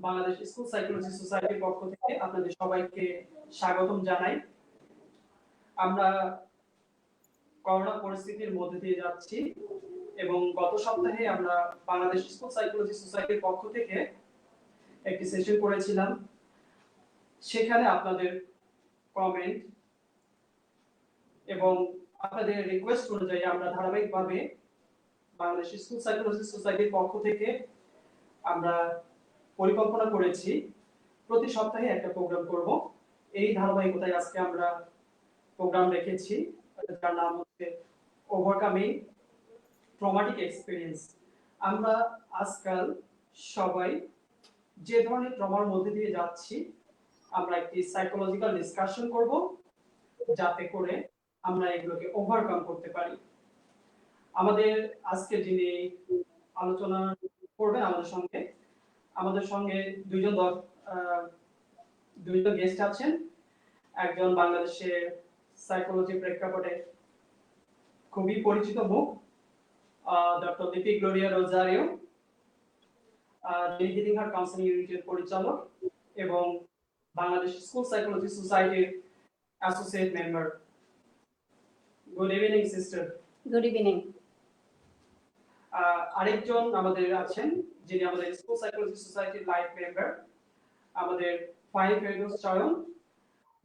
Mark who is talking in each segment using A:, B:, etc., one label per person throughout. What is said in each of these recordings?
A: Bangladesh school psychology সোসাইটির পক্ষ থেকে আপনাদের সবাইকে স্বাগতম জানাই। আমরা করোনা পরিস্থিতির মধ্যে দিয়ে যাচ্ছি এবং গত সপ্তাহে আমরা বাংলাদেশ স্কুল সাইকোলজি সোসাইটির পক্ষ থেকে একটি সেশন করেছিলাম। সেখানে আপনাদের কমেন্ট এবং আপনাদের রিকোয়েস্ট অনুযায়ী আমরা ধারাবাহিকভাবে বাংলাদেশ স্কুল সাইকোলজি সোসাইটির পক্ষ থেকে আমরা পরিকল্পনা করেছি প্রতি সপ্তাহে একটা প্রোগ্রাম করব। এই ধারাবাহিকতায় আজকে আমরা প্রোগ্রাম রেখেছি, যার নাম হচ্ছে ওভারকামিং ট্রমাটিক এক্সপেরিয়েন্স। আমরা আজকাল সবাই যে ধরনের ট্রমার মধ্যে দিয়ে যাচ্ছি, আমরা একটি সাইকোলজিক্যাল ডিসকাশন করব যাতে করে আমরা এগুলোকে ওভারকাম করতে পারি। আমাদের আজকে যিনি আলোচনা করবেন আমাদের সঙ্গে দুইজন গেস্ট আছেন। একজন বাংলাদেশের সাইকোলজি প্রেক্ষাপটে খুবই পরিচিত মুখ, ডক্টর লিপি গ্লোরিয়া রোজারিও, যিনি হিলিং হার্ট কাউন্সিলিং ইউনিটের পরিচালক এবং বাংলাদেশ স্কুল সাইকোলজি সোসাইটির associate member. Good evening sister.
B: Good evening.
A: আরেকজন আমাদের আছেন যিনি আমাদের স্কুল সাইকোলজি সোসাইটির লাইভ মেম্বার, আমাদের ফাহিম ফেরদৌস চয়ন,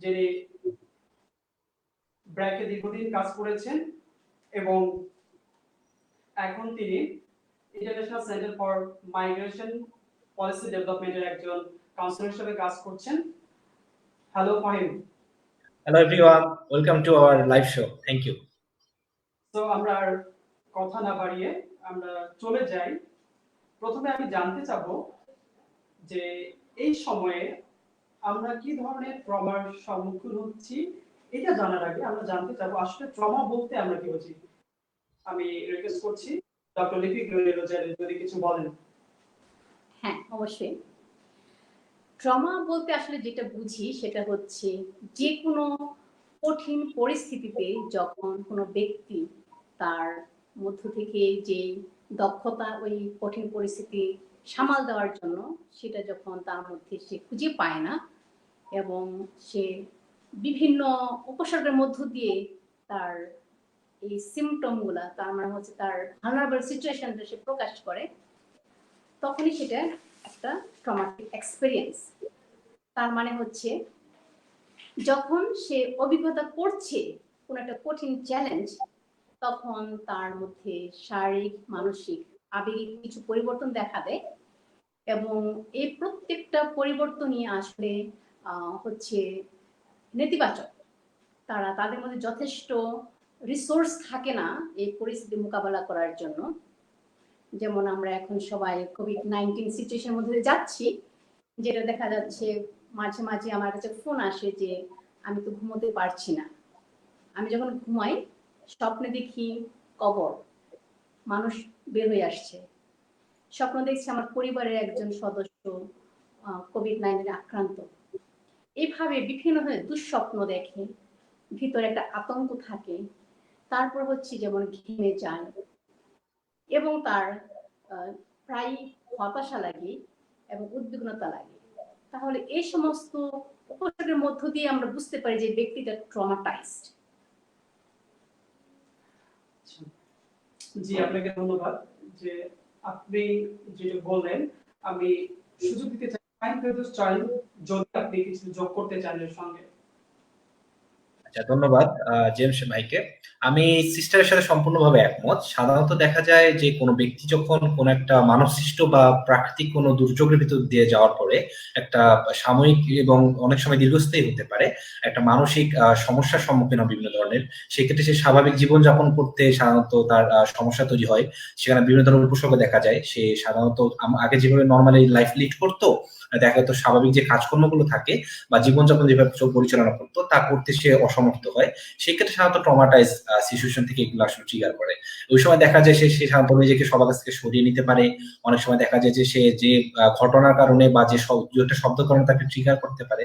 A: যিনি ব্র্যাকে দীর্ঘদিন কাজ করেছেন এবং এখন তিনি international centre for migration policy ডেভেলপমেন্টের একজন কাউন্সিলর হিসেবে কাজ করছেন। Hello Fahim.
C: Hello everyone, welcome to our live show. Thank you.
A: তো আমরা আর কথা না বাড়িয়ে আমরা চলে যাই। প্রথমে আমি জানতে চাবো যে এই সময়ে আমরা কি ধরনের ট্রমার সম্মুখীন হচ্ছি। এটা জানার আগে আমরা জানতে চাবো আসলে ট্রমা বলতে আমরা কি বুঝি। আমি রিকোয়েস্ট করছি ডক্টর লিপি গ্লোরিয়া রোজারিও যদি কিছু বলেন।
B: হ্যাঁ, অবশ্যই। ট্রমা বলতে আসলে যেটা বুঝি সেটা হচ্ছে যে কোনো কঠিন পরিস্থিতিতে যখন কোনো ব্যক্তি তার মধ্য থেকে যে দক্ষতা ওই কঠিন পরিস্থিতি সামাল দেওয়ার জন্য সেটা যখন তার মধ্যে সে খুঁজে পায় না এবং সে বিভিন্ন উপসর্গের মধ্য দিয়ে তার এই সিমটমগুলা, তার মানে হচ্ছে তার ভালনারেবল সিচুয়েশনটা সে প্রকাশ করে, তখনই সেটা একটা ট্রমাটিক এক্সপেরিয়েন্স। তার মানে হচ্ছে যখন সে অভিজ্ঞতা করছে কোন একটা কঠিন চ্যালেঞ্জ, তখন তার মধ্যে শারীরিক, মানসিক, আবেগিক কিছু পরিবর্তন দেখা দেয় এবং এই প্রত্যেকটা পরিবর্তনই আসলে হচ্ছে নেতিবাচক। তাদের মধ্যে যথেষ্ট রিসোর্স থাকে না এই পরিস্থিতি মোকাবেলা করার জন্য। যেমন আমরা এখন সবাই কোভিড-19 সিচুয়েশনের মধ্যে যাচ্ছি, যেটা দেখা যাচ্ছে মাঝে মাঝে আমার কাছে ফোন আসে যে আমি তো ঘুমোতে পারছি না। আমি যখন ঘুমাই স্বপ্নে দেখি কবর, মানুষ বের হয়ে আসছে। স্বপ্ন দেখছি আমার পরিবারের একজন সদস্য কোভিড-19 আক্রান্ত। এইভাবে বিভিন্ন ধরনের দুঃস্বপ্ন দেখে, ভিতরে একটা আতঙ্ক থাকে। তারপর হচ্ছে যেমন ঘেমে যায় এবং তার প্রায় হতাশা লাগে এবং উদ্বিগ্নতা লাগে। তাহলে এই সমস্ত উপসর্গের মধ্য দিয়ে আমরা বুঝতে পারি যে ব্যক্তিটা ট্রমাটাইজড।
A: জি, আপনাকে ধন্যবাদ যে আপনি যেটা বললেন। আমি সুযোগ দিতে চাই ফাহিম ফেরদৌস চয়ন, যদি আপনি কিছু যোগ করতে চান এর সঙ্গে।
C: আচ্ছা, ধন্যবাদ জেমস ভাইকে। আমি সিস্টারের সাথে সম্পূর্ণভাবে একমত। সাধারণত দেখা যায় যে কোনো ব্যক্তি যখন কোনো একটা মানবসৃষ্ট বা প্রাকৃতিক কোনো দুর্যোগের ভিতর দিয়ে যাওয়ার পরে একটা সাময়িক এবং অনেক সময় দীর্ঘস্থায়ী হতে পারে একটা মানসিক সমস্যার সম্মুখীন হয় বিভিন্ন ধরনের, সেক্ষেত্রে সে স্বাভাবিক জীবনযাপন করতে সাধারণত তার সমস্যা তৈরি হয়। সেখানে বিভিন্ন ধরনের উপসর্গ দেখা যায়। সে সাধারণত আগে যেভাবে নর্মালি লাইফ লিড করতো, দেখা যেত স্বাভাবিক যে কাজকর্মগুলো থাকে বা জীবনযাপন যেভাবে পরিচালনা করতো তা করতে সে অসমর্থ হয়। সেক্ষেত্রে সাধারণত ট্রমাটাইজ সিচুয়েশন থেকে এগুলো আসলে ট্রিগার করে। ওই সময় দেখা যায় সে সাধারণত নিজেকে সবার কাছ থেকে সরিয়ে নিতে পারে। অনেক সময় দেখা যায় যে সে যে ঘটনার কারণে বা যে একটা শব্দ কারণে তাকে ট্রিগার করতে পারে।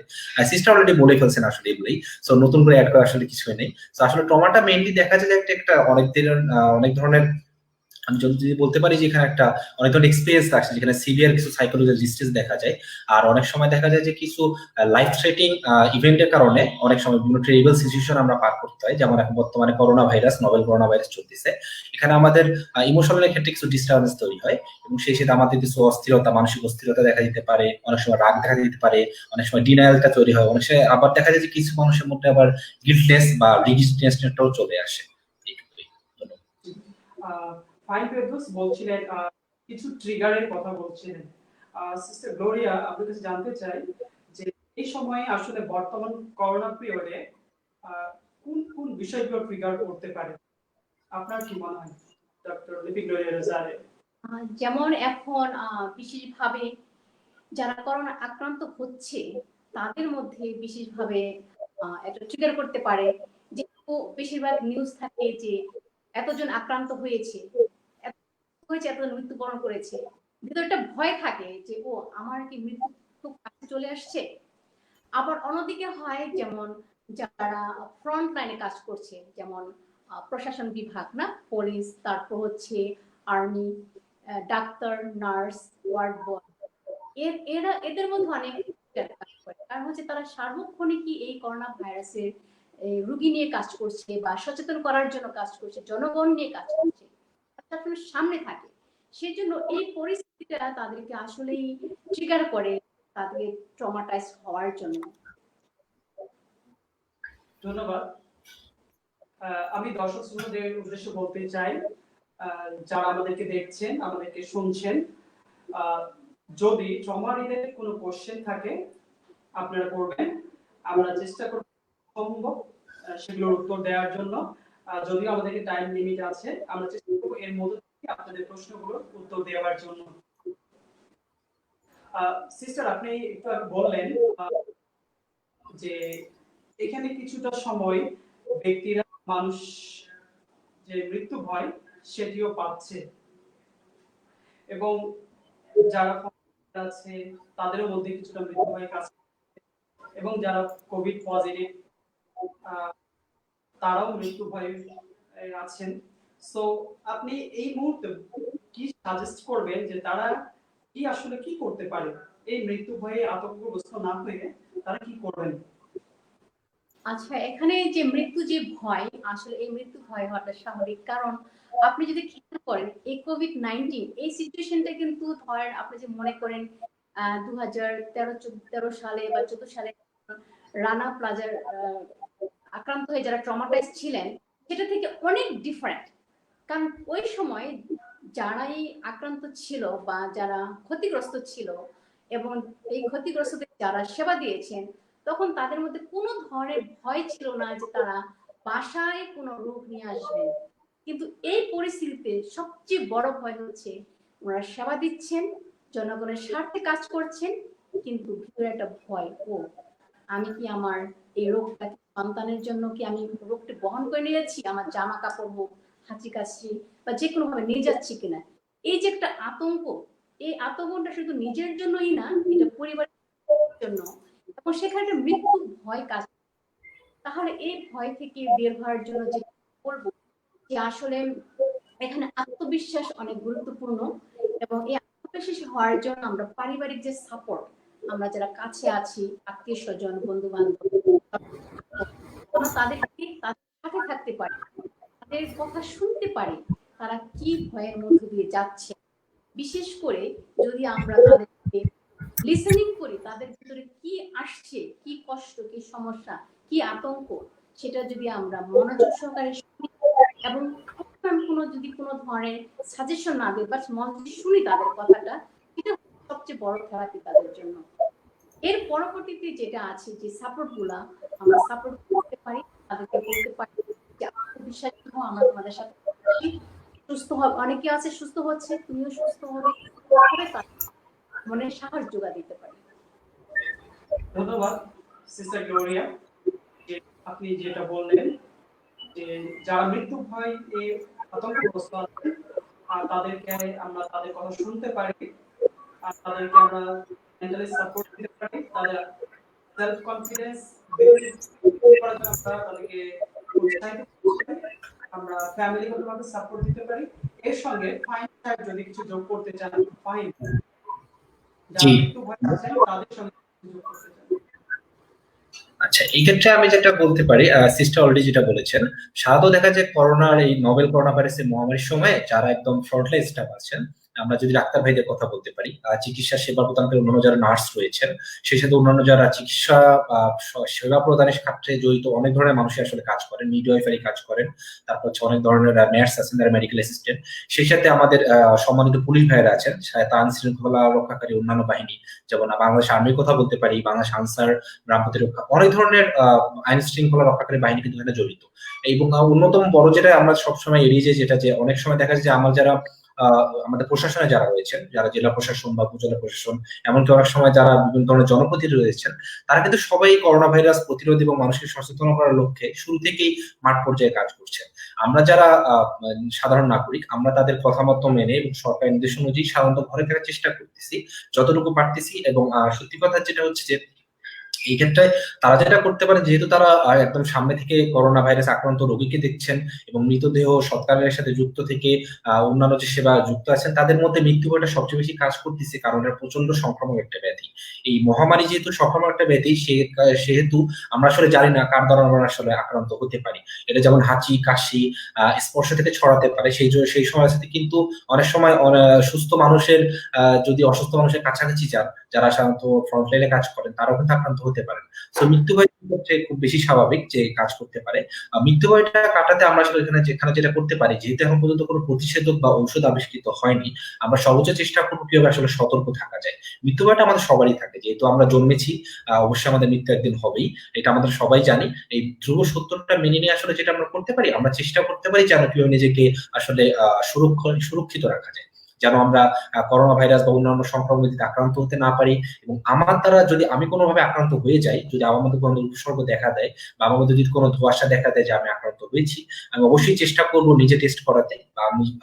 C: সিস্টার অলরেডি বলে ফেলছেন আসলে এগুলোই, সো নতুন করে অ্যাড করা আসলে কিছুই নেই। তো আসলে ট্রমাটা মেইনলি দেখা যায় যে একটা অনেক ধরনের আমি যদি বলতে পারি যে এখানে একটা অনেক ধরনের এক্সপিরিয়েন্স আছে, যেখানে সিভিয়ার কিছু সাইকোলজিক্যাল ডিস্ট্রেস দেখা যায়। আর অনেক সময় দেখা যায় যে কিছু লাইফ থ্রেটিং ইভেন্টের কারণে অনেক সময় বিভিন্ন ট্রেবল সিচুয়েশন আমরা পার করতে হয়, যেমন এখন বর্তমানে corona virus, Nobel corona virus চলতেছে। এখানে আমাদের ইমোশনাল ক্ষেত্রে কিছু ডিস্টার্বেন্স তৈরি হয়, এবং সেই সাথে আমাদের কিছু অস্থিরতা, মানসিক অস্থিরতা দেখা দিতে পারে, অনেক সময় রাগ দেখা দিতে পারে, অনেক সময় ডিনায়ালটা তৈরি হয়, অনেক সময় আবার দেখা যায় যে কিছু মানুষের মধ্যে আবার গিল্টনেস বা রিজিস্ট্রেশনটাও চলে আসে। এইটুকুই।
A: ফাইন ফেরদৌস বলছিলেন, কিছু ট্রিগারের কথা বলছিলেন। সিস্টার গ্লোরিয়া, আপনার কাছে জানতে চাই যে এই সময়ে আসলে বর্তমান করোনা পিরিয়ডে কোন কোন বিষয়গুলো ট্রিগার করতে পারে, আপনার কি মনে হয় ডক্টর লিপি গ্লোরিয়া রোজারে?
B: যেমন এখন বিশেষভাবে যারা করোনা আক্রান্ত হচ্ছে তাদের মধ্যে বিশেষভাবে একটা ট্রিগার করতে পারে, যেহেতু বেশিরভাগ নিউজ থাকে যে এতজন আক্রান্ত হয়েছে, এতজন মৃত্যুবরণ করেছে, ভিতরে একটা ভয় থাকে যে ও আমার কি মৃত্যু খুব কাছে চলে আসছে। আবার অন্যদিকে হয় যেমন যারা ফ্রন্ট লাইনে কাজ করছে, যেমন প্রশাসন বিভাগ, না, পুলিশ, তারপর হচ্ছে army, doctor, nurse, ward boy, এদের মধ্যে অনেক কাজ করে। কারণ হচ্ছে তারা সার্বক্ষণিকই এই করোনা ভাইরাসের রোগী নিয়ে কাজ করছে বা সচেতন করার জন্য কাজ করছে, জনগণ নিয়ে কাজ করছে, সামনে থাকে। সেজন্য এই পরিস্থিতিটা তাদেরকে আসলেই ট্রিগার করে, তাদেরকে ট্রমাটাইজ হওয়ার জন্য।
A: ধন্যবাদ। আমি দর্শক শ্রোতাদের উদ্দেশ্যে বলতে চাই, যারা আমাদেরকে দেখছেন, আমাদেরকে শুনছেন, যদি ট্রমা রিলেটেড কোনো কোশ্চেন থাকে আপনারা করবেন, আমরা চেষ্টা করব সম্ভব সেগুলোর উত্তর দেওয়ার জন্য। যদিও আমাদেরকে টাইম লিমিট আছে, আমরা চেষ্টা করব এর মধ্যে থেকে আপনাদের প্রশ্নগুলোর উত্তর দেওয়ার জন্য। সিস্টার, আপনি একটু আগে বললেন যে এখানে কিছুটা সময় ব্যক্তিরা, মানুষ যে মৃত্যু ভয় সেটিও পাচ্ছে, এবং যারা আছে তাদের মধ্যে কিছুটা মৃত্যু ভয় কাজ করছে, এবং যারা কোভিড পজিটিভ তারাও মৃত্যু ভয়ে আছেন। সো আপনি এই মুহূর্তে কি সাজেস্ট করবেন যে তারা কি আসলে কি করতে পারে, এই মৃত্যু ভয়ে আতঙ্কগ্রস্ত না হয়ে তারা কি করবেন?
B: আচ্ছা, এখানে যে মৃত্যু যে ভয়, আসলে এই মৃত্যু ভয় হওয়াটা স্বাভাবিক। কারণ আপনি যদি খেয়াল করেন এই কোভিড-19 এই সিচুয়েশনটা কিন্তু, ধরেন আপনি যে মনে করেন 2013 সালে বা 14 সালে রানা প্লাজার আক্রান্ত হয়ে যারা ট্রমাটাইজ ছিলেন, সেটা থেকে অনেক ডিফারেন্ট। কারণ ওই সময় যারাই আক্রান্ত ছিল বা যারা ক্ষতিগ্রস্ত ছিল এবং এই ক্ষতিগ্রস্তদের যারা সেবা দিয়েছেন, তখন তাদের মধ্যে কোনো ধরনের ভয় ছিল না যে তারা বাসায় কোনো রোগ নিয়ে আসবেন। কিন্তু এই পরিস্থিতিতে সবচেয়ে বড় ভয় হচ্ছে ওনারা সেবা দিচ্ছেন, জনগণের স্বার্থে কাজ করছেন, কিন্তু ভিতরে একটা ভয়, ও আমি কি আমার এই রোগটা সন্তানের জন্য কি আমি রোগটি বহন করে নিয়ে যাচ্ছি, আমার জামা কাপড় হোক, হাঁচি কাশি বা যে কোনো ভাবে নিয়ে যাচ্ছি কিনা। এই যে একটা আতঙ্ক, এই আতঙ্কটা শুধু নিজের জন্যই না, এটা পরিবারের জন্য, এবং সেখানে একটা মৃত্যু ভয় কাজ। তাহলে এই ভয় থেকে বের হওয়ার জন্য যে বলবো যে আসলে এখানে আত্মবিশ্বাস অনেক গুরুত্বপূর্ণ, এবং এই আত্মবিশ্বাসী হওয়ার জন্য আমরা পারিবারিক যে সাপোর্ট, আমরা যারা কাছে আছি, আত্মীয় স্বজন, বন্ধু বান্ধব, আমরা তাদেরকে তাদের সাথে থাকতে পারি, তাদের কথা শুনতে পারি, তারা কি ভয়ের মধ্যে দিয়ে যাচ্ছে। বিশেষ করে যদি আমরা তাদেরকে লিসেনিং করি, তাদের ভিতরে কি আসছে, কি কষ্ট, কি সমস্যা, কি আতঙ্ক, সেটা যদি আমরা মনোযোগ সহকারে শুনি এবং যদি কোনো ধরনের সাজেশন না দিই, বাট মনোযোগ শুনি তাদের কথাটা, এটা সবচেয়ে বড় থেরাপি তাদের জন্য। এর পরবর্তীতে যেটা আছে, যে সাপোর্ট গুলা আমরা সাপোর্ট করতে পারি, তাদেরকে বলতে পারি যে আত্মবিশ্বাস হও, আমরা তোমাদের সাথে সুস্থ হবে, অনেকে আছে সুস্থ হচ্ছে, তুমিও সুস্থ হবে, মনে সাহস যোগা দিতে পারি।
A: ধন্যবাদ সিস্টার গ্লোরিয়া, যে আপনি যেটা বললেন যে যারা মৃত্যু ভয় এ আতঙ্কগ্রস্ত আছে, তাদেরকে আমরা তাদের কথা শুনতে পারি, আর তাদেরকে আমরা মেন্টালি সাপোর্ট দিতে পারি, তাদের সেলফ কনফিডেন্স করার জন্য আমরা তাদেরকে উৎসাহিত করতে পারি, আমরা ফ্যামিলিগতভাবে সাপোর্ট দিতে পারি, এর সঙ্গে ফাহিম সাহেব যদি কিছু যোগ করতে চান, ফাহিম যারা
C: জি।
A: মৃত্যু ভয় আছেন তাদের সঙ্গে কিছু যোগ করতে চান।
C: আচ্ছা, এই ক্ষেত্রে আমি যেটা বলতে পারি, সিস্টার অলরেডি যেটা বলেছেন, সাধারণত দেখা যায় করোনার এই নোবেল করোনা ভাইরাসের মহামারীর সময় যারা একদম ফ্রন্টলাইন স্টাফ আছেন, আমরা যদি ডাক্তার ভাইদের কথা বলতে পারি, চিকিৎসা সেবা প্রদানকারী অন্যান্য যারা নার্স রয়েছেন, সেই সাথে অন্যান্য যারা চিকিৎসা সেবা প্রদানের ক্ষেত্রে জড়িত অনেক ধরনের মানুষই আসলে কাজ করেন, মিডওয়াইফারি কাজ করেন, তারপর হচ্ছে অনেক ধরনের নার্স আছেন, যারা মেডিকেল অ্যাসিস্ট্যান্ট, সেই সাথে আমাদের সম্মানিত পুলিশ ভাইয়েরা আছেন, সাথে আইন শৃঙ্খলা রক্ষাকারী অন্যান্য বাহিনী, যেমন বাংলাদেশ আর্মির কথা বলতে পারি, বাংলাদেশ আনসার, গ্রাম প্রতিরক্ষা, অনেক ধরনের আইন শৃঙ্খলা রক্ষাকারী বাহিনী কিন্তু এখানে জড়িত। এবং অন্যতম বড় যেটা আমরা সবসময় এড়িয়ে যাই, যেটা যে অনেক সময় দেখা যায় যে আমার যারা আমাদের প্রশাসনে যারা রয়েছেন, যারা জেলা প্রশাসন বা উপজেলা প্রশাসন, এমনকি অনেক সময় যারা বিভিন্ন ধরনের জনপ্রতিনিধি রয়েছেন, তারা কিন্তু সবাই করোনা ভাইরাস প্রতিরোধ এবং মানুষকে সচেতন করার লক্ষ্যে শুরু থেকেই মাঠ পর্যায়ে কাজ করছেন। আমরা যারা সাধারণ নাগরিক, আমরা তাদের কথা মতো মেনে এবং সরকারি নির্দেশ অনুযায়ী সাধারণত ঘরে থাকার চেষ্টা করতেছি যতটুকু পারতেছি। এবং সত্যি কথা যেটা হচ্ছে যে এই ক্ষেত্রে তারা যেটা করতে পারে, যেহেতু তারা একদম সামনে থেকে করোনা ভাইরাস আক্রান্ত রোগীকে দেখছেন এবং মৃতদেহ সৎকারের সাথে যুক্ত থেকে অন্যান্য যে সেবা যুক্ত আছেন, তাদের মধ্যে মৃত্যু ভয়টা সবচেয়ে বেশি কাজ করতেছে, কারণ এটা প্রচন্ড সংক্রামক একটা ব্যাধি। এই মহামারী যেহেতু সংক্রামক একটা ব্যাধি, সেহেতু আমরা আসলে জানি না কার দ্বারা আমরা আসলে আক্রান্ত হতে পারি। এটা যেমন হাঁচি, কাশি, স্পর্শ থেকে ছড়াতে পারে, সেই সময় সাথে কিন্তু অনেক সময় সুস্থ মানুষের যদি অসুস্থ মানুষের কাছাকাছি যান, যারা সাধারণত ফ্রন্টলাইনে কাজ করেন, তারাও কিন্তু আক্রান্ত হতে পারেন। তো মৃত্যু ভয় ক্ষেত্রে খুব বেশি স্বাভাবিক যে কাজ করতে পারে। মৃত্যু ভয়টা কাটাতে আমরা আসলে যেখানে যেটা করতে পারি, যেহেতু এখন পর্যন্ত কোনো প্রতিষেধক বা ঔষধ আবিষ্কৃত হয়নি, আমরা সর্বোচ্চ চেষ্টা করবো কিভাবে আসলে সতর্ক থাকা যায়। মৃত্যু ভয়টা আমাদের সবারই থাকে, যেহেতু আমরা জন্মেছি, অবশ্যই আমাদের মৃত্যু একদিন হবেই, এটা আমাদের সবাই জানি। এই ধ্রুব সত্যটা মেনে নিয়ে আসলে যেটা আমরা করতে পারি, আমরা চেষ্টা করতে পারি যেন কিভাবে নিজেকে আসলে সুরক্ষিত রাখা যায়, যেন আমরা করোনা ভাইরাস বা অন্যান্য সংক্রমণে আক্রান্ত হতে না পারি। এবং আমার দ্বারা যদি আমি কোনোভাবে আক্রান্ত হয়ে যাই, যদি আমার মধ্যে কোনো উপসর্গ দেখা দেয় বা আমার মধ্যে যদি কোনো ধোঁয়াশা দেখা দেয় যে আমি আক্রান্ত হয়েছি, আমি অবশ্যই চেষ্টা করবো নিজে টেস্ট করাতে।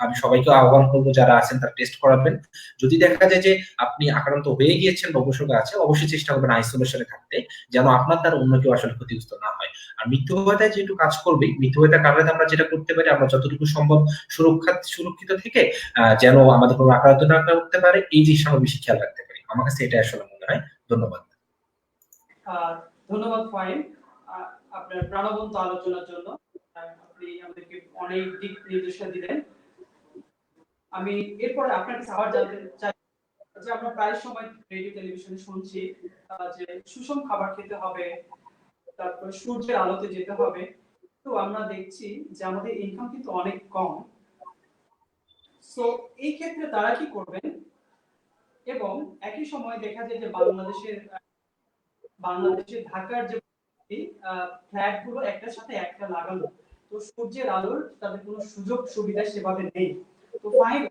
C: আমি সবাইকে আহ্বান করবো যারা আছেন তারা টেস্ট করাবেন। যদি দেখা যায় যে আপনি আক্রান্ত হয়ে গিয়েছেন বা উপসর্গ আছে, অবশ্যই চেষ্টা করবেন আইসোলেশনে থাকতে, যেন আপনার দ্বারা অন্য কেউ আসলে ক্ষতিগ্রস্ত না হয়। আর মৃত্যু ভয়টা যেহেতু কাজ করবে, মৃত্যু ভয়টা কাটাতে আমরা যেটা করতে পারি, আমরা যতটুকু সম্ভব সুরক্ষিত থেকে যেন আমাদের কোনো আক্রান্ত না করতে পারে, এই জিনিসটা আমরা বেশি খেয়াল রাখতে পারি। আমার কাছে এটা আসলে মনে হয়। ধন্যবাদ।
A: ধন্যবাদ ফাহিম, আপনার প্রাণবন্ত আলোচনার জন্য। আপনি আমাদেরকে অনেক দিক নির্দেশনা দিলেন। আমি এরপরে আপনার কাছে আবার জানতে চাই যে আমরা প্রায় সময় রেডিও টেলিভিশনে শুনছি যে সুষম খাবার খেতে হবে, তারপর সূর্যের আলোতে যেতে হবে। তো আমরা দেখছি যে আমাদের ইনকাম কিন্তু অনেক কম। সো এই ক্ষেত্রে তারা কি করবেন? এবং একই সময় দেখা যায় যে বাংলাদেশের ঢাকার যে ফ্ল্যাট গুলো একটার সাথে একটা লাগানো, তো সূর্যের আলোর তাদের কোনো সুযোগ সুবিধা সেভাবে নেই। তো ফাইন,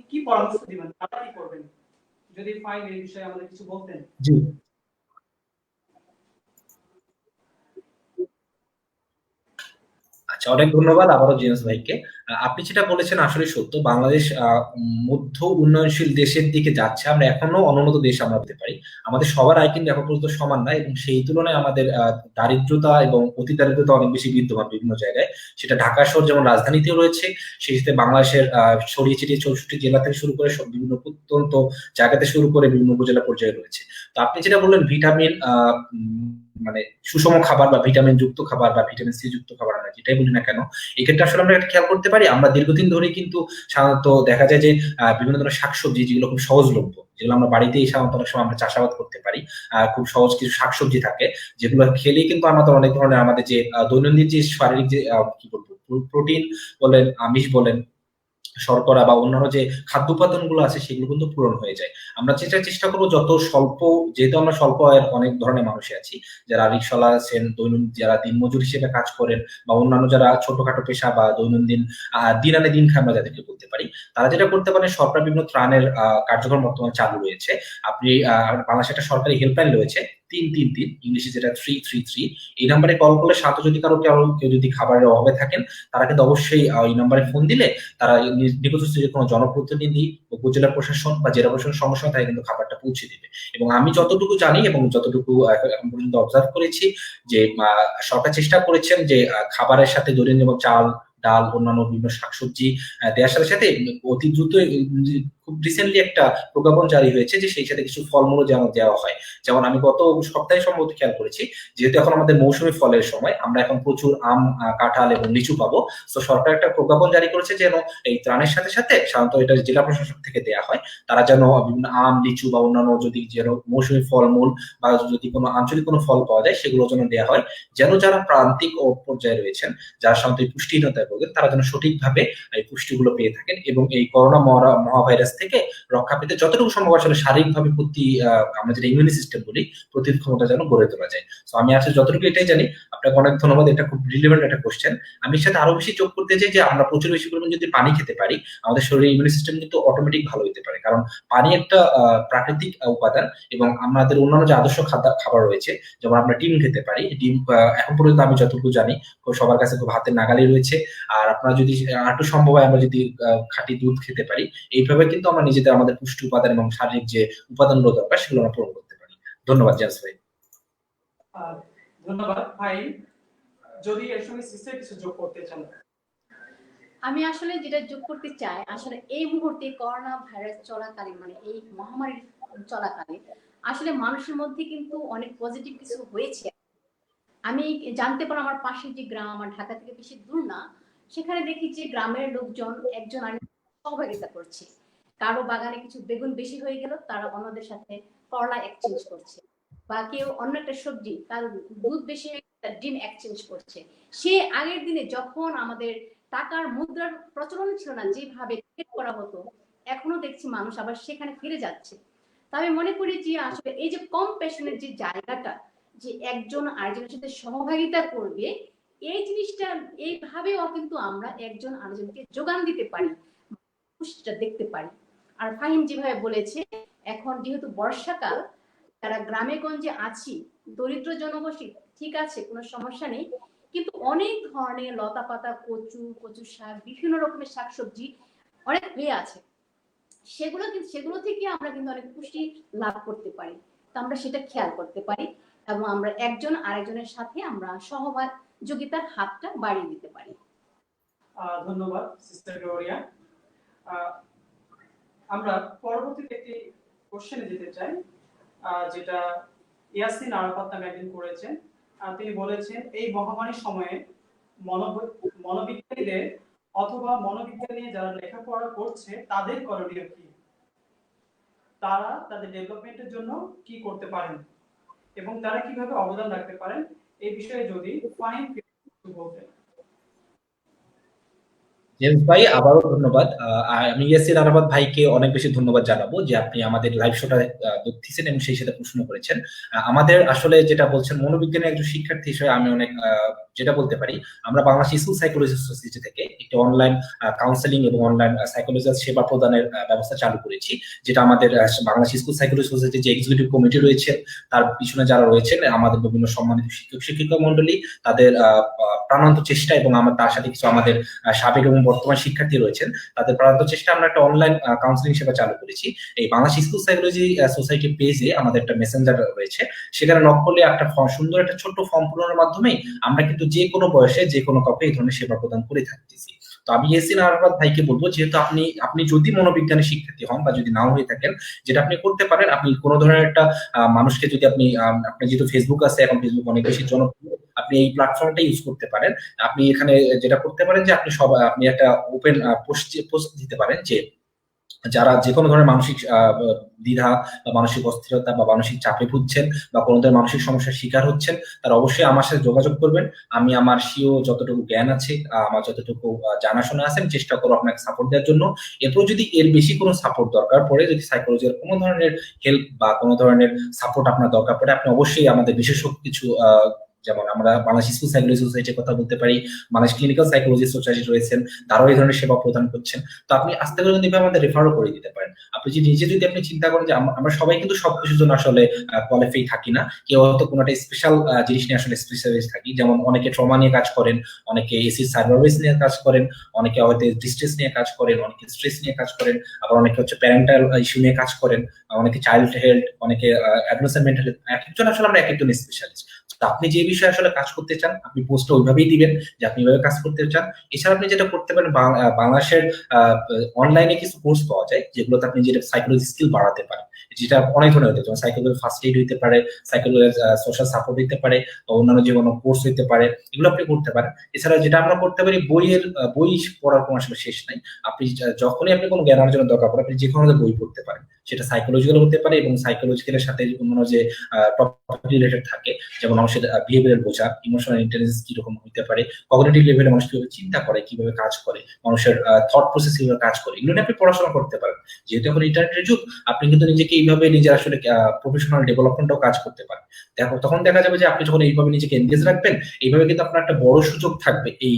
A: কি পরামর্শ দিবেন, তারা কি করবেন? যদি ফাইন এই বিষয়ে আমাদের কিছু বলতেন।
C: জি। আচ্ছা, অনেক ধন্যবাদ আবারও জেমস ভাইকে। আপনি যেটা বলেছেন আসলে সত্য, বাংলাদেশ মধ্য উন্নয়নশীল দেশের দিকে যাচ্ছে। আমরা এখনো অনুন্নত দেশ আমরা হতে পারি, আমাদের সবার আয় কিন্তু এখন পর্যন্ত সমান না, এবং সেই তুলনায় আমাদের দারিদ্রতা এবং অতি দারিদ্রতা অনেক বেশি বিদ্যমান বিভিন্ন জায়গায়। সেটা ঢাকা শহর যেমন রাজধানীতেও রয়েছে, সেই সাথে বাংলাদেশের ছড়িয়ে ছিটিয়ে 64 জেলা থেকে শুরু করে বিভিন্ন প্রত্যন্ত জায়গাতে শুরু করে বিভিন্ন উপজেলা পর্যায়ে রয়েছে। তো আপনি যেটা বললেন ভিটামিন মানে সুষম খাবার বা ভিটামিন যুক্ত খাবার বা ভিটামিন সি যুক্ত খাবার, আমরা যেটাই বলি না কেন, এক্ষেত্রে আসলে আমরা একটা খেয়াল করতে পারি, আমরা দীর্ঘদিন ধরে কিন্তু সাধারণত দেখা যায় যে বিভিন্ন ধরনের শাকসবজি যেগুলো খুব সহজলভ্য, যেগুলো আমরা বাড়িতেই সাধারণত অনেক সময় আমরা চাষাবাদ করতে পারি, খুব সহজ কিছু শাকসবজি থাকে, যেগুলো খেলেই কিন্তু আমাদের অনেক ধরনের আমাদের যে দৈনন্দিন যে শারীরিক যে কি বলবো প্রোটিন বলেন, আমিষ বলেন, শর্করা বা অন্যান্য যে খাদ্য উপাদান গুলো আছে, সেগুলো কিন্তু পূরণ হয়ে যায়। আমরা চেষ্টা করবো যত স্বল্প, যেহেতু আমরা স্বল্প আয়ের অনেক ধরনের মানুষ আছি, যারা রিক্সাওয়ালা আছেন, দৈনন্দিন যারা দিনমজুর হিসেবে কাজ করেন, বা অন্যান্য যারা ছোটখাটো পেশা বা দৈনন্দিন দিন আনে দিন খায় আমরা যাদেরকে বলতে পারি, তারা যেটা করতে পারেন, সরকার বিভিন্ন ত্রাণের কার্যক্রম বর্তমানে চালু রয়েছে। আপনি বাংলাদেশে একটা সরকারি হেল্পলাইন রয়েছে 333, ইংলিশে যেটা 333, এই নাম্বারে কল করলে সাথে যদি কেউ যদি খাবারের অভাবে থাকেন, তারা কিন্তু অবশ্যই এই নাম্বারে ফোন দিলে তারা নিকটস্থ যে কোনো জনপ্রতিনিধি, উপজেলা প্রশাসন বা জেলা প্রশাসন সমস্যা তারা কিন্তু খাবারটা পৌঁছে দিবে। এবং আমি যতটুকু জানি এবং যতটুকু এখন পর্যন্ত অবজার্ভ করেছি, যে সরকার চেষ্টা করেছেন যে খাবারের সাথে দৈনন্দিন যেমন চাল, ডাল, অন্যান্য বিভিন্ন শাকসবজি দেওয়ার সাথে সাথে অতি দ্রুত খুব রিসেন্টলি একটা প্রজ্ঞাপন জারি হয়েছে যে সেই সাথে কিছু ফলমূলও যেন দেওয়া হয়। যেমন আমি গত সপ্তাহে সম্ভবত খেয়াল করেছি, যেহেতু এখন আমাদের মৌসুমী ফলের সময়, আমরা এখন প্রচুর আম, কাঁঠাল এবং লিচু পাবো। তো সরকার একটা প্রজ্ঞাপন জারি করেছে যেন এই ত্রাণের সাথে সাথে, সাধারণত এটা জেলা প্রশাসন থেকে দেয়া হয়, তারা যেন বিভিন্ন আম, লিচু বা অন্যান্য যদি যেন মৌসুমী ফলমূল বা যদি কোনো আঞ্চলিক কোনো ফল পাওয়া যায় সেগুলো যেন দেওয়া হয়, যেন যারা প্রান্তিক ও পর্যায়ে রয়েছেন, যারা সাধারণত এই পুষ্টিহীনতায় ভোগেন, তারা যেন সঠিকভাবে এই পুষ্টিগুলো পেয়ে থাকেন এবং এই করোনা মহাভাইরাস থেকে রক্ষা পেতে যতটুকু সম্ভব আসলে শারীরিকভাবে আমরা যেটা ইমিউনি সিস্টেম বলি, প্রতিরোধ ক্ষমতা যেন গড়ে তোলা যায়। তো আমি আসলে যতটুকু এটাই জানি। আপনাকে অনেক ধন্যবাদ, এটা খুব রিলেভেন্ট একটা কোশ্চেন। আমি এর সাথে আরো বেশি যোগ করতে চাই যে আমরা প্রচুর বেশি পরিমাণ যদি পানি খেতে পারি, আমাদের শরীরের ইমিউনি সিস্টেম কিন্তু অটোমেটিক ভালো হতে পারে। কারণ পানি একটা প্রাকৃতিক উপাদান এবং আমাদের অন্যান্য যে আদর্শ খাবার রয়েছে, যেমন আমরা ডিম খেতে পারি। ডিম এখন পর্যন্ত আমি যতটুকু জানি সবার কাছে খুব হাতের নাগালে রয়েছে। আর আপনারা যদি একটু সম্ভব হয় আমরা যদি খাঁটি দুধ খেতে পারি, এইভাবে কিন্তু আমরা নিজেদের আমাদের পুষ্টি উপাদান এবং শারীরিক যে উপাদানগুলো দরকার সেগুলো আমরা পূরণ করতে পারি। ধন্যবাদ জেমস ভাই।
A: ধন্যবাদ ভাই। যদি এর সঙ্গে সিস্টার কিছু যোগ করতে চান।
B: আমি আসলে যেটা যোগ করতে চাই, আসলে এই মুহূর্তে করোনা ভাইরাস চলাকালীন, মানে এই মহামারীর চলাকালীন আসলে মানুষের মধ্যে কিন্তু অনেক পজিটিভ কিছু হয়েছে। আমি জানতে পারলাম আমার পাশে যে গ্রাম, আমার ঢাকা থেকে বেশি দূর না, সেখানে দেখি যে গ্রামের লোকজন একজন আরেকজন সহযোগিতা করছে। কারো বাগানে কিছু বেগুন বেশি হয়ে গেল, তারা অন্যদের সাথে করলা এক্সচেঞ্জ করছে, বা কেউ অন্য একটা সবজি, তার দুধ বেশি হয়ে গেলে তার ডিম এক্সচেঞ্জ করছে। সে আগের দিনে যখন আমাদের টাকার মুদ্রার প্রচলন ছিল না, যেভাবে ট্রেড করা হতো, এখনো দেখছি মানুষ আবার সেখানে ফিরে যাচ্ছে। তবে মনে করি যে আসলে এই যে কম্প্যাশনের যে জায়গাটা, যে একজন আরেকজনের সাথে সহভাগিতা করবে, এই জিনিসটা এইভাবেও কিন্তু আমরা একজন আরেকজনকে যোগান দিতে পারি, পুষ্টিটা দেখতে পারি। আর ফাহিম যেভাবে বলেছে, এখন যেহেতু বর্ষাকাল, যারা গ্রামে গঞ্জে আছি, দরিদ্র জনগোষ্ঠী, ঠিক আছে, কোনো সমস্যা নেই, কিন্তু অনেক ধরনের লতা পাতা, কচু শাক, বিভিন্ন রকমের শাকসবজি অনেক হয়ে আছে, সেগুলো থেকে আমরা কিন্তু অনেক পুষ্টি লাভ করতে পারি। তো আমরা সেটা খেয়াল করতে পারি এবং আমরা একজন আরেকজনের সাথে আমরা সহযোগিতার হাতটা বাড়িয়ে দিতে পারি।
A: ধন্যবাদ সিস্টার গ্লোরিয়া। আমরা পরবর্তীতে একটি কোশ্চেনে যেতে চাই, যেটা ইয়াসিন আরাফাত নামে একজন করেছেন। তিনি বলেছেন, এই মহামারীর সময়ে মনোবিজ্ঞানীদের অথবা মনোবিজ্ঞান নিয়ে যারা লেখাপড়া করছে তাদের করণীয় কি, তারা তাদের ডেভেলপমেন্টের জন্য কি করতে পারেন এবং তারা কিভাবে অবদান রাখতে পারেন, এই বিষয়ে যদি ফাইন বলতেন।
C: জেমস ভাই আবারও ধন্যবাদ। আমি ইয়াসির আরাফাত ভাইকে অনেক বেশি ধন্যবাদ জানাবো যে আপনি আমাদের লাইভ শোটা দেখতেছেন এবং সেই সাথে প্রশ্ন করেছেন। আমাদের আসলে যেটা বলছেন, মনোবিজ্ঞানের একজন শিক্ষার্থী হিসেবে আমি অনেক যেটা বলতে পারি, আমরা বাংলাদেশ স্কুল সাইকোলজি সোসাইটি থেকে একটি অনলাইন কাউন্সেলিং এবং অনলাইন সাইকোলজিক্যাল সেবা প্রদানের ব্যবস্থা চালু করেছি, যেটা আমাদের বাংলাদেশ স্কুল সাইকোলজি সোসাইটির যে এক্সিকিউটিভ কমিটি রয়েছে, তার পিছনে যারা রয়েছেন আমাদের বিভিন্ন সম্মানিত শিক্ষক শিক্ষিকা মন্ডলী, তাদের প্রাণান্ত চেষ্টা এবং তার সাথে কিছু আমাদের সাবেক এবং বর্তমান শিক্ষার্থী রয়েছেন, তাদের প্রাণান্ত চেষ্টা আমরা একটা অনলাইন কাউন্সিলিং সেবা চালু করেছি। এই বাংলাদেশ স্কুল সাইকোলজি সোসাইটি পেজে আমাদের একটা মেসেঞ্জার রয়েছে, সেখানে নক করলে একটা সুন্দর একটা ছোট্ট ফর্ম পূরণের মাধ্যমে আমরা কিন্তু যে কোনো বয়সে যে কোনো কাউকে এই ধরনের সেবা প্রদান করে থাকতেছি। তো আমি ইয়াসিন আরাফাত ভাইকে বলবো, যেহেতু আপনি যদি মনোবিজ্ঞানের শিক্ষার্থী হন বা যদি নাও হয়ে থাকেন, যেটা আপনি করতে পারেন, আপনি কোনো ধরনের একটা মানুষকে যদি আপনি যেহেতু ফেসবুক আছে, এখন ফেসবুক অনেক বেশি জনপ্রিয়, আপনি এই প্ল্যাটফর্মটা ইউজ করতে পারেন। আপনি এখানে যেটা করতে পারেন যে আপনি একটা ওপেন পোস্ট দিতে পারেন যে যারা যে কোনো ধরনের মানসিক দ্বিধা বা মানসিক অস্থিরতা বা মানসিক চাপে ভুগছেন বা কোনো ধরনের মানসিক সমস্যার শিকার হচ্ছেন, তারা অবশ্যই আমার সাথে যোগাযোগ করবেন। আমি আমার স্বীয় যতটুকু জ্ঞান আছে, আমার যতটুকু জানাশোনা আছে, আমি চেষ্টা করবো আপনাকে সাপোর্ট দেওয়ার জন্য। এরপর যদি এর বেশি কোনো সাপোর্ট দরকার পড়ে, যদি সাইকোলজির কোনো ধরনের হেল্প বা কোনো ধরনের সাপোর্ট আপনার দরকার পড়ে, আপনি অবশ্যই আমাদের বিশেষজ্ঞ কিছু যেমন আমরা বাংলাদেশ স্কুল সাইকোলজি সোসাইটির কথা বলতে পারি, বাংলাদেশ ক্লিনিক্যাল সাইকোলজি সোসাইটি রয়েছেন, তারাও এই ধরনের সেবা প্রদান করছেন। তো আপনি আস্তে করে কিন্তু আমাদের রেফারও করে দিতে পারেন। আপনি যদি আপনি চিন্তা করেন যে আমরা সবাই কিন্তু সবকিছুর জন্য আসলে কোয়ালিফাই থাকি না, কেউ হয়তো কোনো একটা স্পেশাল জিনিস নিয়ে আসলে স্পেশালিস্ট থাকি, যেমন অনেকে ট্রমা নিয়ে কাজ করেন, অনেকে এসি সার্ভাইস নিয়ে কাজ করেন, অনেকে হয়তো ডিস্ট্রেস নিয়ে কাজ করেন, অনেকে স্ট্রেস নিয়ে কাজ করেন, আবার অনেকে হচ্ছে প্যারেন্টাল ইস্যু নিয়ে কাজ করেন, অনেকে চাইল্ড হেলথ, অনেকে অ্যাডোলেসেন্ট মেন্টাল হেলথ। এক একজন আসলে আমরা এক একজন স্পেশালিস্ট। তো আপনি যে বিষয়ে আসলে কাজ করতে চান আপনি পোস্টটা ওইভাবেই দিবেন যে আপনি এইভাবে কাজ করতে চান। এছাড়া আপনি যেটা করতে পারেন, বাংলাদেশের অনলাইনে কিছু কোর্স পাওয়া যায় যেগুলোতে আপনি যেটা সাইকোলজি স্কিল বাড়াতে পারেন, যেটা অনেক ধরনের হতে, যেমন সাইকোলজি ফার্স্ট এইড হইতে পারে, সাইকোলজি সোশ্যাল সাপোর্ট হইতে পারে, বা অন্যান্য যে কোনো কোর্স হইতে পারে, এগুলো আপনি করতে পারেন। এছাড়া যেটা আমরা করতে পারি, বই পড়ার কোনো আসলে শেষ নাই। আপনি যখনই আপনি কোনো জ্ঞান অর্জনের দরকার পড়ে আপনি যে কোনো বই পড়তে পারেন, সেটা সাইকোলজিক্যাল হতে পারে এবং সাইকোলজিক্যালের সাথে অন্যান্য যে টপিক রিলেটেড থাকে, যেমন মানুষের বিহেভিয়ার বোঝা, ইমোশনাল ইন্টেলিজেন্স কিরকম হতে পারে, কগনিটিভ লেভেলে মানুষ কিভাবে চিন্তা করে, কিভাবে কাজ করে, মানুষের থট প্রসেস কিভাবে কাজ করে, এগুলো নিয়ে আপনি পড়াশোনা করতে পারেন। যেহেতু এখন ইন্টারনেটের যুগ, আপনি কিন্তু নিজেকে এইভাবে নিজের আসলে প্রফেশনাল ডেভেলপমেন্টও কাজ করতে পারেন। তখন দেখা যাবে যে আপনি যখন এইভাবে নিজেকে এনগেজ রাখবেন, এইভাবে কিন্তু আপনার একটা বড় সুযোগ থাকবে এই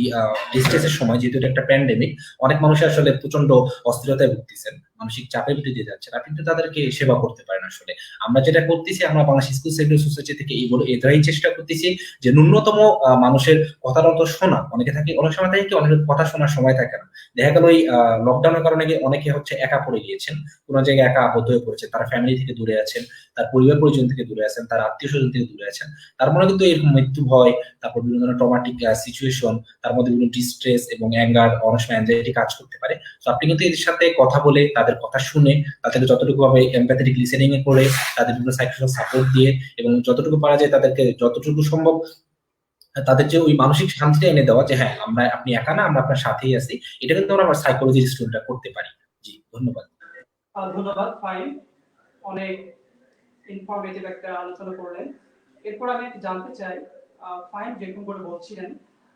C: ডিস্টেন্সের সময়, যেহেতু এটা একটা প্যান্ডেমিক, অনেক মানুষ আসলে প্রচন্ড অস্থিরতায় ভুগতেছেন, মানসিক চাপের ভিতরে দিয়ে যাচ্ছেন, আপনি কিন্তু তাদেরকে সেবা করতে পারেন। আসলে আমরা যেটা করতেছি, আমরা বাংলাদেশ স্কুল সেক্টর সোসাইটি থেকে এটাই চেষ্টা করতেছি যে ন্যূনতম মানুষের কথাটা তো শোনা, অনেকে থাকে, অনেক সময় থাকে কি অনেকের কথা শোনার সময় থাকে না। দেখা গেল এই লকডাউনের কারণে অনেকে হচ্ছে একা পড়ে গিয়েছেন, কোনো জায়গায় একা আবদ্ধ হয়ে পড়েছে, তার ফ্যামিলি থেকে দূরে আছেন, তার পরিবার পরিজন থেকে দূরে আছেন, তার আত্মীয় স্বজন থেকে দূরে আছেন। তার মনে কিন্তু এরকম মৃত্যু ভয়, তারপর বিভিন্ন ধরনের ট্রমাটিক সিচুয়েশন, তার মধ্যে বিভিন্ন ডিস্ট্রেস এবং অ্যাঙ্গার, অনেক সময় অ্যাংজাইটি কাজ করতে পারে। তো আপনি কিন্তু এদের সাথে কথা বলে, তাদের কথা শুনে, তাদেরকে যতটুকু ভাবে এমপ্যাথেটিক লিসেনিং এ করে, তাদের বিভিন্ন সাইকোসোশিয়াল সাপোর্ট দিয়ে এবং যতটুকু পারা যায় তাদেরকে যতটুকু সম্ভব তাদের যে ওই মানসিক শান্তিটা এনে দেওয়া, যে হ্যাঁ আপনি একা না, আমরা আপনার সাথেই আছি, এটা কিন্তু আমরা সাইকোলজি স্টুডেন্টরা করতে পারি। জি, ধন্যবাদ।
A: ধন্যবাদ ফাইন, অনেক ইনফরমেটিভ একটা আলোচনা করলেন। এরপর আমি জানতে চাই, ফাইন যেরকম করে বলছিলেন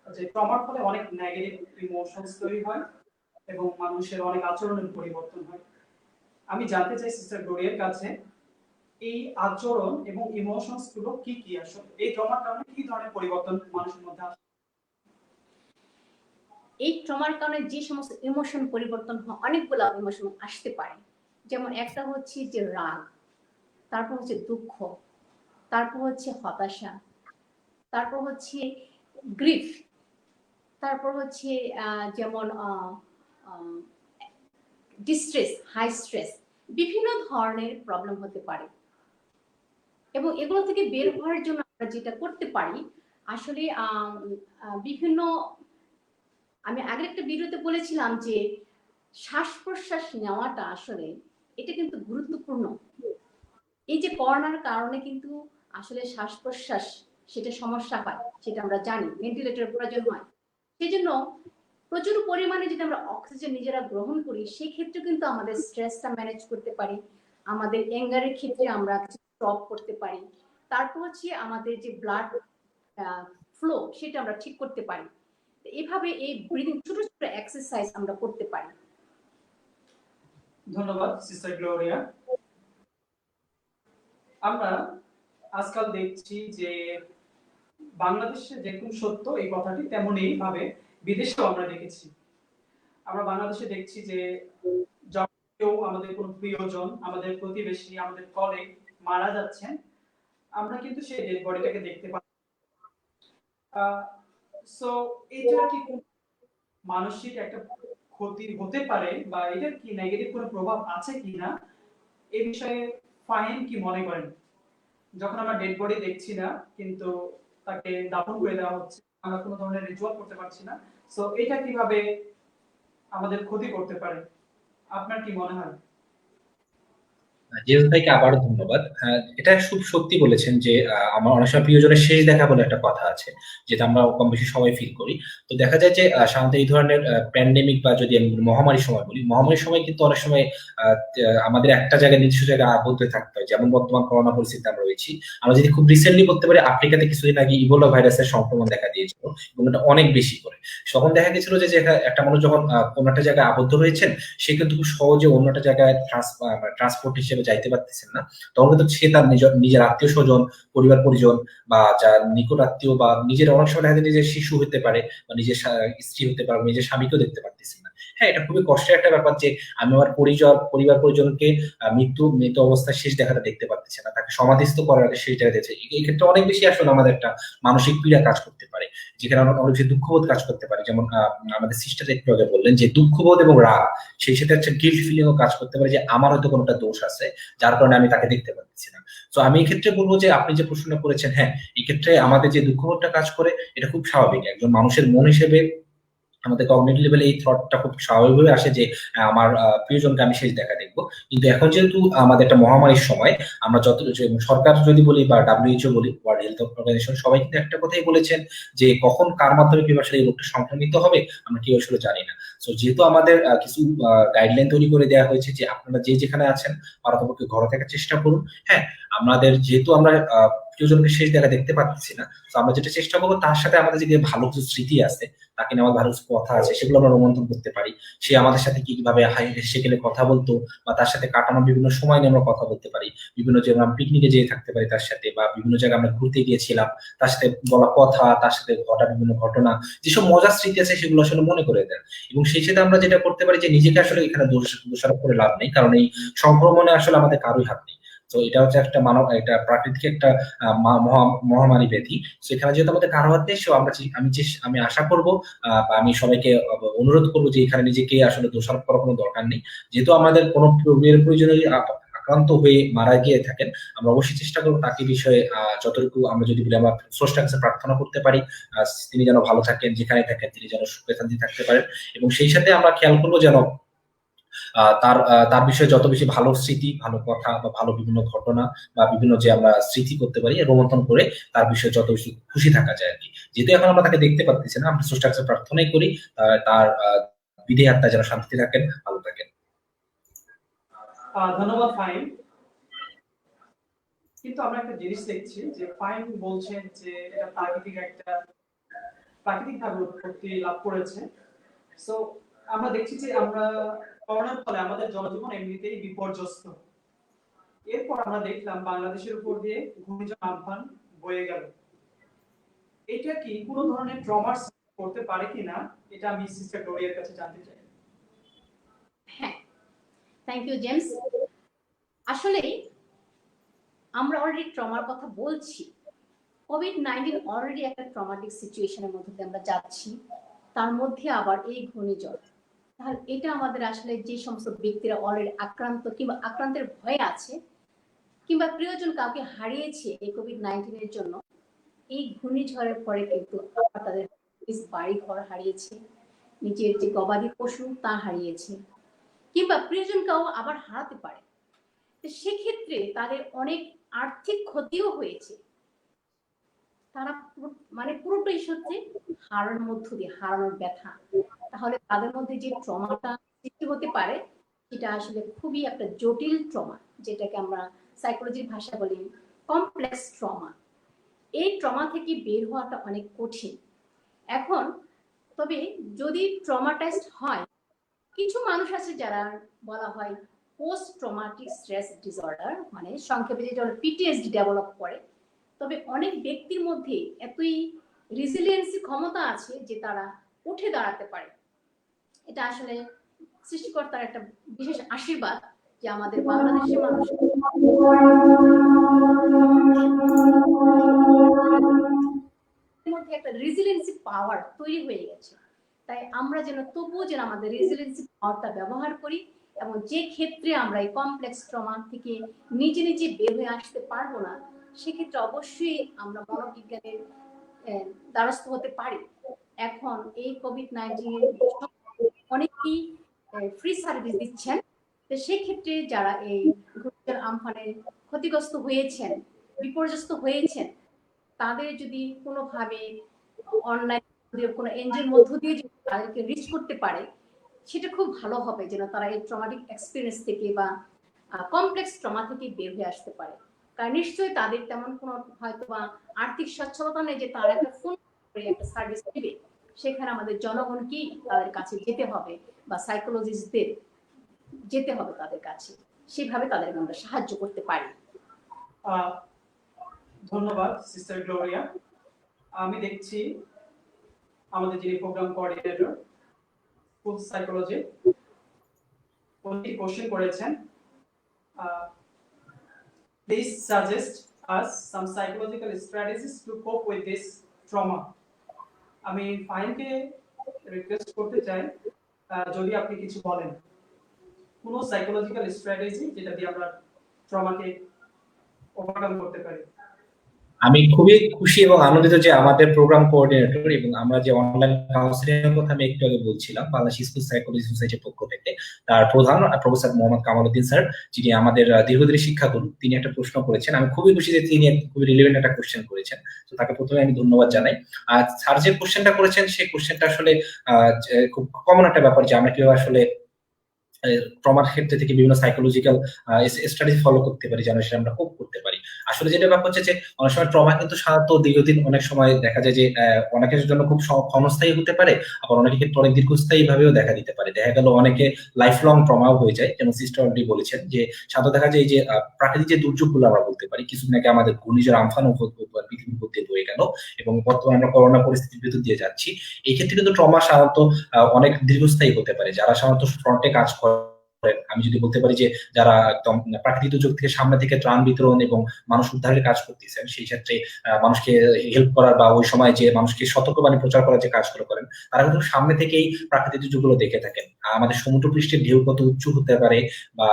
A: যে ট্রমার ফলে অনেক নেগেটিভ ইমোশনস তৈরি হয় এবং মানুষের অনেক আচরণের পরিবর্তন হয়। আমি জানতে চাই সিস্টার গ্লোরিয়ার কাছে, এই আচরণ এবং ইমোশনস গুলো কি কি, আসলে এই ট্রমার কারণে কি ধরনের পরিবর্তন মানুষের মধ্যে আসে?
B: এই ট্রমার কারণে যে সমস্ত ইমোশন পরিবর্তন হয়, অনেকগুলো ইমোশন আসতে পারে। যেমন একটা হচ্ছে যে রাগ, তারপর হচ্ছে দুঃখ, তারপর হচ্ছে হতাশা, তারপর হচ্ছে গ্রিফ, তারপর হচ্ছে যেমন ডিস্ট্রেস, হাই স্ট্রেস, বিভিন্ন ধরনের প্রবলেম হতে পারে। এবং এগুলো থেকে বের হওয়ার জন্য আমরা যেটা করতে পারি, আসলে বিভিন্ন, আমি আগের একটা ভিডিওতে বলেছিলাম যে শ্বাস প্রশ্বাস নেওয়াটা আসলে এটা কিন্তু গুরুত্বপূর্ণ। এই যে করোনার কারণে কিন্তু আসলে শ্বাস প্রশ্বাস সেটা সমস্যা হয়, সেটা আমরা জানি, ভেন্টিলেটরের প্রয়োজন হয়। সেই জন্য প্রচুর পরিমাণে যদি আমরা অক্সিজেন নিজেরা গ্রহণ করি, সেই ক্ষেত্রে কিন্তু আমাদের স্ট্রেসটা ম্যানেজ করতে পারি, আমাদের অ্যাঙ্গারের ক্ষেত্রে আমরা স্টপ করতে পারি, তারপর হচ্ছে আমাদের যে ব্লাড ফ্লো সেটা আমরা ঠিক করতে পারি। এইভাবে এই ব্রিদিং ছোট ছোট এক্সারসাইজ আমরা করতে পারি।
A: ধন্যবাদ সিস্টার গ্লোরিয়া। আমরা আজকাল দেখছি যে বাংলাদেশে যেরকম সত্য এই কথাটি, তেমনই ভাবে বিদেশেও আমরা দেখেছি। আমরা বাংলাদেশে দেখছি যে যখন কেউ, আমাদের কোনো প্রিয়জন, আমাদের প্রতিবেশী, আমাদের কলিগ মারা যাচ্ছেন, আমরা কিন্তু সেই ডেড বডিটাকে দেখতে পাই। সো এটা কি মানসিক একটা ক্ষতি হতে পারে, বা এটার কি নেগেটিভ কোনো প্রভাব আছে কিনা, এই বিষয়ে ফাহিম কি মনে করেন? যখন আমরা ডেড বডি দেখছি না, কিন্তু তাকে দাফন করে দেওয়া হচ্ছে, আমরা কোনো ধরনের রিচুয়াল করতে পারছি না, সো এটা কিভাবে আমাদের ক্ষতি করতে পারে, আপনার কি মনে হয়?
C: জেমস ভাইকে আবারও ধন্যবাদ। এটা খুব সত্যি বলেছেন যে আমার অনেক সময় প্রিয়জনের শেষ দেখা বলে একটা কথা আছে, যেটা আমরা কম বেশি সবাই ফিল করি। তো দেখা যায় যে সাধারণত এই ধরনের প্যান্ডেমিক বা যদি আমি মহামারীর সময় বলি, মহামারীর সময় কিন্তু অনেক সময় আমাদের একটা জায়গায় নির্দিষ্ট জায়গায় আবদ্ধ থাকতে হয়, যেমন বর্তমান করোনা পরিস্থিতিতে আমরা রয়েছি। আমরা যদি খুব রিসেন্টলি বলতে পারি, আফ্রিকাতে কিছুদিন আগে ইবোলা ভাইরাসের সংক্রমণ দেখা দিয়েছিল এবং এটা অনেক বেশি করে। তখন দেখা গেছিল যে একটা মানুষ যখন কোনো একটা জায়গায় আবদ্ধ হয়েছেন, সে কিন্তু খুব সহজে অন্য একটা জায়গায় ট্রান্সপোর্ট হিসেবে যাইতে পারতেছেন না। তখন কিন্তু সে তার নিজের আত্মীয় স্বজন, পরিবার পরিজন, বা যার নিকট আত্মীয়, বা নিজের, অনেক সময় দেখা যায় নিজের শিশু হতে পারে, বা নিজের স্ত্রী হতে পারে, নিজের স্বামীকেও দেখতে পারতেছে পারতেছি না। হ্যাঁ, এটা খুবই কষ্টের একটা ব্যাপার যে আমি আমার পরিবার পরিজনকে মৃত অবস্থায় শেষ দেখাটা দেখতে পারতেছি না, তাকে সমাধিস্থ করার আগে শেষ দেখা যাচ্ছে। এই ক্ষেত্রে অনেক বেশি আসলে আমাদের একটা মানসিক পীড়া কাজ করতে পারে, যেখানে আমরা অনেক বেশি দুঃখবোধ কাজ করতে পারে। যেমন আমাদের সিস্টার একটু আগে বললেন যে দুঃখবোধ এবং রাগ, সেই সাথে হচ্ছে গিল্ট ফিলিংও কাজ করতে পারে যে আমার হয়তো কোনোটা দোষ আছে যার কারণে আমি তাকে দেখতে পাচ্ছি না। তো আমি এই ক্ষেত্রে বলবো যে আপনি যে প্রশ্নটা করেছেন, হ্যাঁ, এই ক্ষেত্রে আমাদের যে দুঃখবোধটা কাজ করে এটা খুব স্বাভাবিক। একজন মানুষের মন হিসেবে আমাদের কগনিটিভ লেভেলে এই থটটা খুব স্বাভাবিকভাবে আসে যে আমার প্রিয়জনকে আমি শেষ দেখা দেখবো। কিন্তু এখন যেহেতু আমাদের একটা মহামারীর সময়, আমরা সরকার যদি বলি বা WHO বলি, ওয়ার্ল্ড হেলথ অর্গানাইজেশন, সবাই কিন্তু একটা কথাই বলেছেন যে কখন কার মাধ্যমে কেউ আসলে এই রোগটা সংক্রমিত হবে আমরা কেউ আসলে জানি না। তো যেহেতু আমাদের কিছু গাইডলাইন তৈরি করে দেওয়া হয়েছে যে আপনারা যে যেখানে আছেন পারতপক্ষে ঘরে থাকার চেষ্টা করুন। হ্যাঁ, আমাদের যেহেতু আমরা প্রিয়জনকে শেষ দেখা দেখতে পাচ্ছি না, তো আমরা যেটা চেষ্টা করবো তার সাথে আমাদের যে ভালো কিছু স্মৃতি আছে, তাকে নিয়ে আমার ভালো কিছু কথা আছে, সেগুলো আমরা রোমন্থন করতে পারি। সে আমাদের সাথে কিভাবে হেসে খেলে কথা বলতো, বা তার সাথে কাটানো বিভিন্ন সময় নিয়ে আমরা কথা বলতে পারি। বিভিন্ন জায়গায় আমরা পিকনিকে যেয়ে থাকতে পারি তার সাথে, বা বিভিন্ন জায়গায় আমরা ঘুরতে গিয়েছিলাম, তার সাথে বলা কথা, তার সাথে ঘটা বিভিন্ন ঘটনা, যেসব মজার স্মৃতি আছে সেগুলো আসলে মনে করে দেন। এবং সেই সাথে আমরা যেটা করতে পারি যে নিজেকে আসলে এখানে দোষারোপ করে লাভ নেই, কারণ এই সংক্রমণে আসলে আমাদের কারোই হাত নেই। তো এটা হচ্ছে একটা একটা প্রাকৃতিক একটা মহামারী ব্যাধি। সেখানে যেহেতু আমাদের কারো হাত নেই, আমি আশা করব বা আমি সবাইকে অনুরোধ করবো যে এখানে নিজেকে আসলে দোষারোপ করার কোনো দরকার নেই। যেহেতু আমাদের কোনো প্রয়োজনে আক্রান্ত হয়ে মারা গিয়ে থাকেন, আমরা অবশ্যই চেষ্টা করবো তাকে বিষয়ে যতটুকু আমরা যদি বলি আমরা স্রষ্টার কাছে প্রার্থনা করতে পারি, তিনি যেন ভালো থাকেন, যেখানে থাকেন তিনি যেন সুখে শান্তি থাকতে পারেন। এবং সেই সাথে আমরা খেয়াল করবো যেন তার তার বিষয়ে যত বেশি ভালো স্মৃতি, ভালো কথা বা ভালো বিভিন্ন ঘটনা বা বিভিন্ন যে আমরা স্মৃতি করতে পারি রোমন্থন করে তার বিষয়ে যত বেশি খুশি থাকা যায় আর কি। যেহেতু এখন আমরা তাকে দেখতে পাচ্ছি না, আমরা স্রষ্টার কাছে প্রার্থনাই করি তার বিদেহ আত্মা যেন শান্তিতে থাকেন, ভালো থাকেন।
A: ধন্যবাদ ফাইন। কিন্তু আমরা একটা জিনিস দেখছি যে ফাইন বলছেন যে এটা প্রাকৃতিক ভাবে উৎপত্তি লাভ করেছে। সো আমরা দেখছি যে আমরা করোনার ফলে আমাদের জনজীবন এমনিতেই বিপর্যস্ত। এরপর আমরা দেখলাম বাংলাদেশের উপর দিয়ে ঘূর্ণিঝড় আম্ফান বয়ে গেল। এটা কি কোনো ধরনের ট্রমার করতে পারে কিনা, এটা আমি সিস্টার গ্লোরিয়ার কাছে জানতে চাই।
B: হ্যাঁ, থ্যাংক ইউ জেমস। আসলে আমরা অলরেডি ট্রমার কথা বলছি। কোভিড-19 অলরেডি একটা ট্রমাটিক সিচুয়েশনের মধ্যে দিয়ে আমরা যাচ্ছি, তার মধ্যে আবার এই ঘূর্ণিঝড়। তাহলে এটা আমাদের আসলে যে সমস্ত ব্যক্তিরা অলরেডি আক্রান্ত কিংবা আক্রান্তের ভয়ে আছে কিংবা প্রিয়জন কাউকে হারিয়েছে এই কোভিড-19 এর জন্য, এই ঘূর্ণিঝড়ের পরে কিন্তু আবার তাদের বাড়ি ঘর হারিয়েছে, নিজের যে গবাদি পশু তা হারিয়েছে, কিংবা প্রিয়জন কাউ আবার হারাতে পারে। সেক্ষেত্রে তাদের অনেক আর্থিক ক্ষতিও হয়েছে। তারা মানে পুরোটাই সত্যি হারানোর মধ্য দিয়ে, হারানোর ব্যথা। তাহলে তাদের মধ্যে যে ট্রমাটা সৃষ্টি হতে পারে সেটা আসলে খুবই একটা জটিল ট্রমা, যেটাকে আমরা সাইকোলজির ভাষা বলি কমপ্লেক্স ট্রমা। এই ট্রমা থেকে বের হওয়াটা অনেক কঠিন। এখন তবে যদি ট্রমাটাইজড হয়, কিছু মানুষ আছে যারা বলা হয় পোস্ট ট্রমাটিক স্ট্রেস ডিসঅর্ডার, মানে সংক্ষেপে যেটা পিটিএসডি ডেভেলপ করে। তবে অনেক ব্যক্তির মধ্যে এতই রেজিলিয়েন্সি ক্ষমতা আছে যে তারা উঠে দাঁড়াতে পারে। এটা আসলে সৃষ্টিকর্তার একটা বিশেষ আশীর্বাদ যে আমাদের বাংলাদেশের মানুষ মধ্যে একটা রেজিলিয়েন্সি পাওয়ার তৈরি হয়ে গেছে। তাই আমরা যেন তবুও যেন আমাদের রেজিলিয়েন্সি পাওয়ারটা ব্যবহার করি, এবং যে ক্ষেত্রে আমরা এই কমপ্লেক্স ট্রমা থেকে নিজে নিজে বের হয়ে আসতে পারবো না, সেক্ষেত্রে অবশ্যই আমরা মনোবিজ্ঞানের দ্বারস্থ হতে পারি। এখন এই কোভিড-19 অনেকেই ফ্রি সার্ভিস দিচ্ছেন। তো সেক্ষেত্রে যারা এই ঘূর্ণিঝড় আম্ফানে ক্ষতিগ্রস্ত হয়েছেন, বিপর্যস্ত হয়েছেন, তাদের যদি কোনোভাবে অনলাইন কোনো এনজিওর মধ্য দিয়ে তাদেরকে রিচ করতে পারে, সেটা খুব ভালো হবে, যেন তারা এই ট্রমাটিক এক্সপিরিয়েন্স থেকে বা কমপ্লেক্স ট্রমা থেকে বের হয়ে আসতে পারে। কারণ নিশ্চয়ই তাদের তেমন কোনো হয়তো বা আর্থিক সচ্ছলতা নেই যে তারা একটা ফোন করে একটা সার্ভিস দিবে। সেখানে আমাদের জনগণকেই তাদের কাছে যেতে হবে বা সাইকোলজিস্টদের যেতে হবে তাদের কাছে, সেভাবে তাদেরকে আমরা সাহায্য করতে পারি।
A: ধন্যবাদ সিস্টার গ্লোরিয়া। আমি দেখছি আমাদের যিনি প্রোগ্রাম কোঅর্ডিনেটর স্কুল সাইকোলজি, উনি কোশ্চেন করেছেন, please suggest us some psychological strategies two কোপ উইথ দিস ট্রমা। আমি ফাইনকে রিকোয়েস্ট করতে চাই যদি আপনি কিছু বলেন, কোন সাইকোলজিক্যাল স্ট্র্যাটেজি যেটা দিয়ে আমরা ট্রমাকে ওভারকাম করতে পারি।
C: আমি খুবই খুশি এবং আনন্দিত যে আমাদের প্রোগ্রাম কোঅর্ডিনেটর এবং আমরা যে অনলাইন কাউন্সিলিং এর কথা আমি একটু আগে বলছিলাম বাংলাদেশ স্কুল সাইকোলজি সোসাইটির পক্ষ থেকে, তার প্রধান প্রফেসর মোহাম্মদ কামালউদ্দিন স্যার, যিনি আমাদের দীর্ঘদিনের শিক্ষাগুরু, তিনি একটা প্রশ্ন করেছেন। আমি খুবই খুশি যে তিনি খুবই রিলেভেন্ট একটা কোশ্চেন করেছেন, তো তাকে প্রথমে আমি ধন্যবাদ জানাই। আর স্যার যে কোশ্চেনটা করেছেন সেই কোশ্চেনটা আসলে খুব কমন একটা ব্যাপার যে আমরা কিভাবে আসলে ট্রমার ক্ষেত্রে থেকে বিভিন্ন সাইকোলজিক্যাল স্ট্র্যাটেজি ফলো করতে পারি যেন সেটা আমরা কোপ করতে পারি। আসলে যেটা ব্যাপার হচ্ছে যে অনেক সময় ট্রমা কিন্তু সাধারণত দীর্ঘদিন, অনেক সময় দেখা যায় যে অনেকের জন্য খুব ক্ষণস্থায়ী হতে পারে, আবার অনেকের ক্ষেত্রে অনেক দীর্ঘস্থায়ী ভাবেও দেখা দিতে পারে। দেখা গেল অনেকে লাইফ লং ট্রমাও হয়ে যায়, যেমন সিস্টার অলরেডি বলেছেন যে সাধারণত দেখা যায় যে প্রাকৃতিক যে দুর্যোগগুলো আমরা বলতে পারি, কিছুদিন আগে আমাদের ঘূর্ণিঝড় আমফান পৃথিবীর মধ্যে বয়ে গেল এবং বর্তমানে আমরা করোনা পরিস্থিতির ভিতর দিয়ে যাচ্ছি। এই ক্ষেত্রে কিন্তু ট্রমা সাধারণত অনেক দীর্ঘস্থায়ী হতে পারে। যারা সাধারণত ফ্রন্টে কাজ করে, আমি যদি বলতে পারি যে যারা একদম প্রাকৃতিক দুর্যোগ থেকে সামনে থেকে ত্রাণ বিতরণ এবং মানুষ উদ্ধারের কাজ করতেছেন, সেই ক্ষেত্রে মানুষকে হেল্প করার বা ওই সময় যে মানুষকে সতর্কবাণী প্রচার করার যে কাজগুলো করেন, তারা কিন্তু সামনে থেকেই প্রাকৃতিক দুর্যোগগুলো দেখে থাকেন। আমাদের সমুদ্র পৃষ্ঠের ঢেউ কত উঁচু হতে পারে বা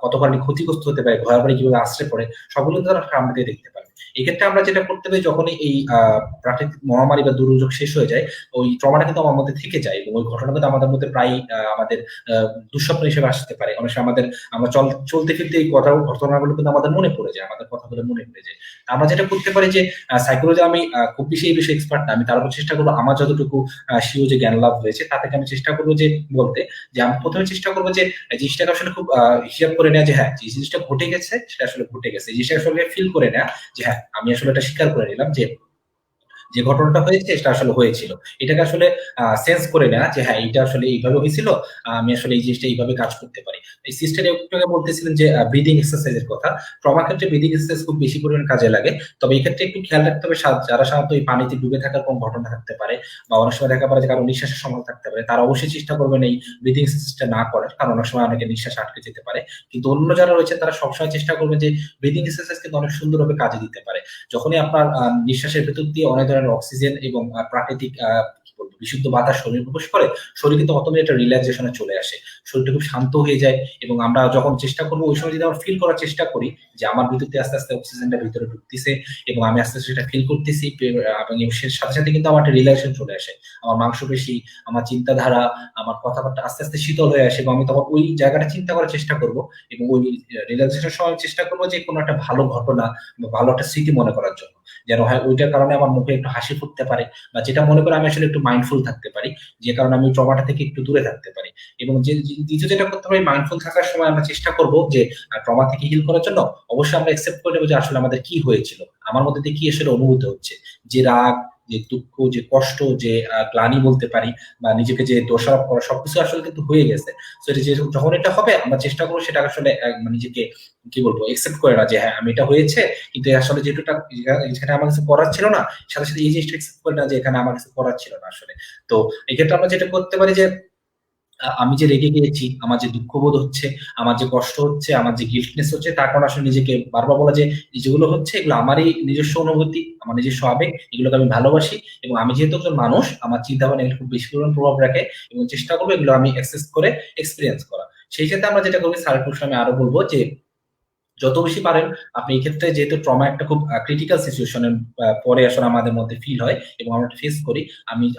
C: কত কারণে ক্ষতিগ্রস্ত হতে পারে, ঘর বাড়ি কিভাবে আশ্রে পড়ে, সবগুলো তারা সামনে থেকে দেখতে পারে। এক্ষেত্রে আমরা যেটা করতে পারি, যখনই এই প্রাকৃতিক মহামারী বা দুর্যোগ শেষ হয়ে যায়, ওই ট্রমাটা কিন্তু আমার মধ্যে থেকে যায় এবং ওই ঘটনা কিন্তু আমাদের মধ্যে প্রায় আমাদের দুঃস্বপ্ন হিসেবে আসতে পারে। অনেক সময় আমরা চলতে ফিরতে এই ঘটনাগুলো কিন্তু আমাদের মনে পড়ে যায়, আমাদের কথাগুলো মনে পড়ে যায়। আমরা যেটা করতে পারি যে সাইকোলজি, আমি খুব বেশি এই বিষয়ে এক্সপার্ট না, আমি তারপর চেষ্টা করবো আমার যতটুকু স্বীয় যে জ্ঞান লাভ হয়েছে তা থেকে আমি চেষ্টা করবো যে বলতে, যে আমি প্রথমে চেষ্টা করবো যে জিনিসটাকে আসলে খুব হিসাব করে নেওয়া যে হ্যাঁ, যে জিনিসটা ঘটে গেছে সেটা আসলে ঘটে গেছে, জিনিসটা আসলে ফিল করে নেওয়া যে হ্যাঁ, আমি আসলে এটা স্বীকার করে নিলাম যে যে ঘটনাটা হয়েছে সেটা আসলে হয়েছিল। এটাকে আসলে সেন্স করে নেওয়া যে হ্যাঁ, এটা আসলে এইভাবে হয়েছিল, আমি আসলে এই জিনিসটা এইভাবে কাজ করতে পারি। এই সিস্টার একটু আগে বলতেছিলেন যে ব্রিদিং এক্সারসাইজের কথা। ট্রমা ক্ষেত্রে ব্রিদিং এক্সারসাইজ খুব বেশি পরিমাণ কাজে লাগে। তবে এই ক্ষেত্রে একটু খেয়াল রাখতে হবে, যারা সাধারণত এই পানিতে ডুবে থাকার কোন ঘটনা থাকতে পারে বা অনেক সময় দেখা পারে যে কারো নিঃশ্বাসের সমস্যা থাকতে পারে, তারা অবশ্যই চেষ্টা করবেন এই ব্রিদিং এক্সারসাইজটা না করার, কারণ অনেক সময় অনেকে নিঃশ্বাস আটকে যেতে পারে। কিন্তু অন্য যারা রয়েছে তারা সবসময় চেষ্টা করবেন যে ব্রিদিং এক্সারসাইজ কিন্তু অনেক সুন্দরভাবে কাজে দিতে পারে। যখনই আপনার নিঃশ্বাসের ভেতর দিয়ে অনেক ধরনের অক্সিজেন এবং প্রাকৃতিক কি বলবো বিশুদ্ধ বাতাস শরীরে প্রবেশ করে, শরীর কিন্তু অটোমেটিক একটা রিল্যাক্সেশনে চলে আসে, শরীরটা খুব শান্ত হয়ে যায়। এবং আমরা যখন চেষ্টা করবো ওই সময় যদি আমরা ফিল করার চেষ্টা করি যে আমার ভিতর দিয়ে আস্তে আস্তে অক্সিজেনটা ভিতরে ঢুকতেছে এবং আমি আস্তে আস্তে সেটা ফিল করতেছি, এবং এর সাথে সাথে কিন্তু আমার একটা রিল্যাক্সেশন চলে আসে, আমার মাংসপেশি, আমার চিন্তাধারা, আমার কথাবার্তা আস্তে আস্তে শীতল হয়ে আসে এবং আমি তখন ওই জায়গাটা চিন্তা করার চেষ্টা করব এবং ওই রিল্যাক্সেশনের সময় চেষ্টা করবো যে কোনো একটা ভালো ঘটনা বা ভালো একটা স্মৃতি মনে করার জন্য, যেন হয় ওইটার কারণে আমার মুখে একটু হাসি ফুটতে পারে বা যেটা মনে করে আমি আসলে একটু মাইন্ডফুল থাকতে পারি, যে কারণে আমি ট্রমাটা থেকে একটু দূরে থাকতে পারি। এবং যে দ্বিতীয় যেটা করতে পারি, মাইন্ডফুল থাকার সময় আমরা চেষ্টা করব যে ট্রমা থেকে হিল করার জন্য অবশ্যই আমরা একসেপ্ট করে নেবো যে আসলে আমাদের কি হয়েছিল, আমার মধ্যে দিয়ে কি আসলে অনুভূতি হচ্ছে, যে রাগ, যে দুঃখ, যে কষ্ট, যে গ্লানি বলতে পারি বা নিজেকে যে দোষারোপ করা, সবকিছু আসলে কিন্তু হয়ে গেছে। তো এটা যখন এটা হবে আমরা চেষ্টা করবো সেটা আসলে নিজেকে কি বলবো একসেপ্ট করে না যে হ্যাঁ, আমি এটা হয়েছে, কিন্তু আসলে যেটা এখানে আমার কিছু করার ছিল না, সাথে সাথে এই জিনিসটা একসেপ্ট করে না যে এখানে আমার কিছু করার ছিল না আসলে। তো এক্ষেত্রে আমরা যেটা করতে পারি যে আমি যে রেগে গিয়েছি, আমার যে দুঃখবোধ হচ্ছে, আমার যে কষ্ট হচ্ছে, আমার যে গিল্টনেস হচ্ছে, তার কারণে আসলে নিজেকে বারবার বলা যে যেগুলো হচ্ছে এগুলো আমারই নিজস্ব অনুভূতি, আমার নিজস্ব আবেগ, এগুলোকে আমি ভালোবাসি এবং আমি যেহেতু একজন মানুষ, আমার চিন্তা ভাবনা এগুলো খুব বেশি পরিমাণ প্রভাব রাখে এবং চেষ্টা করবো এগুলো আমি অ্যাক্সেস করে এক্সপিরিয়েন্স করা। সেই ক্ষেত্রে আমরা যেটা করবো, স্যারের প্রশ্ন আমি আরো বলবো যে যত বেশি পারেন আপনি এই ক্ষেত্রে, যেহেতু ট্রমা একটা খুব ক্রিটিক্যাল সিচুয়েশনের পরে আসলে আমাদের মধ্যে ফিল হয় এবং আমরা ফেস করি,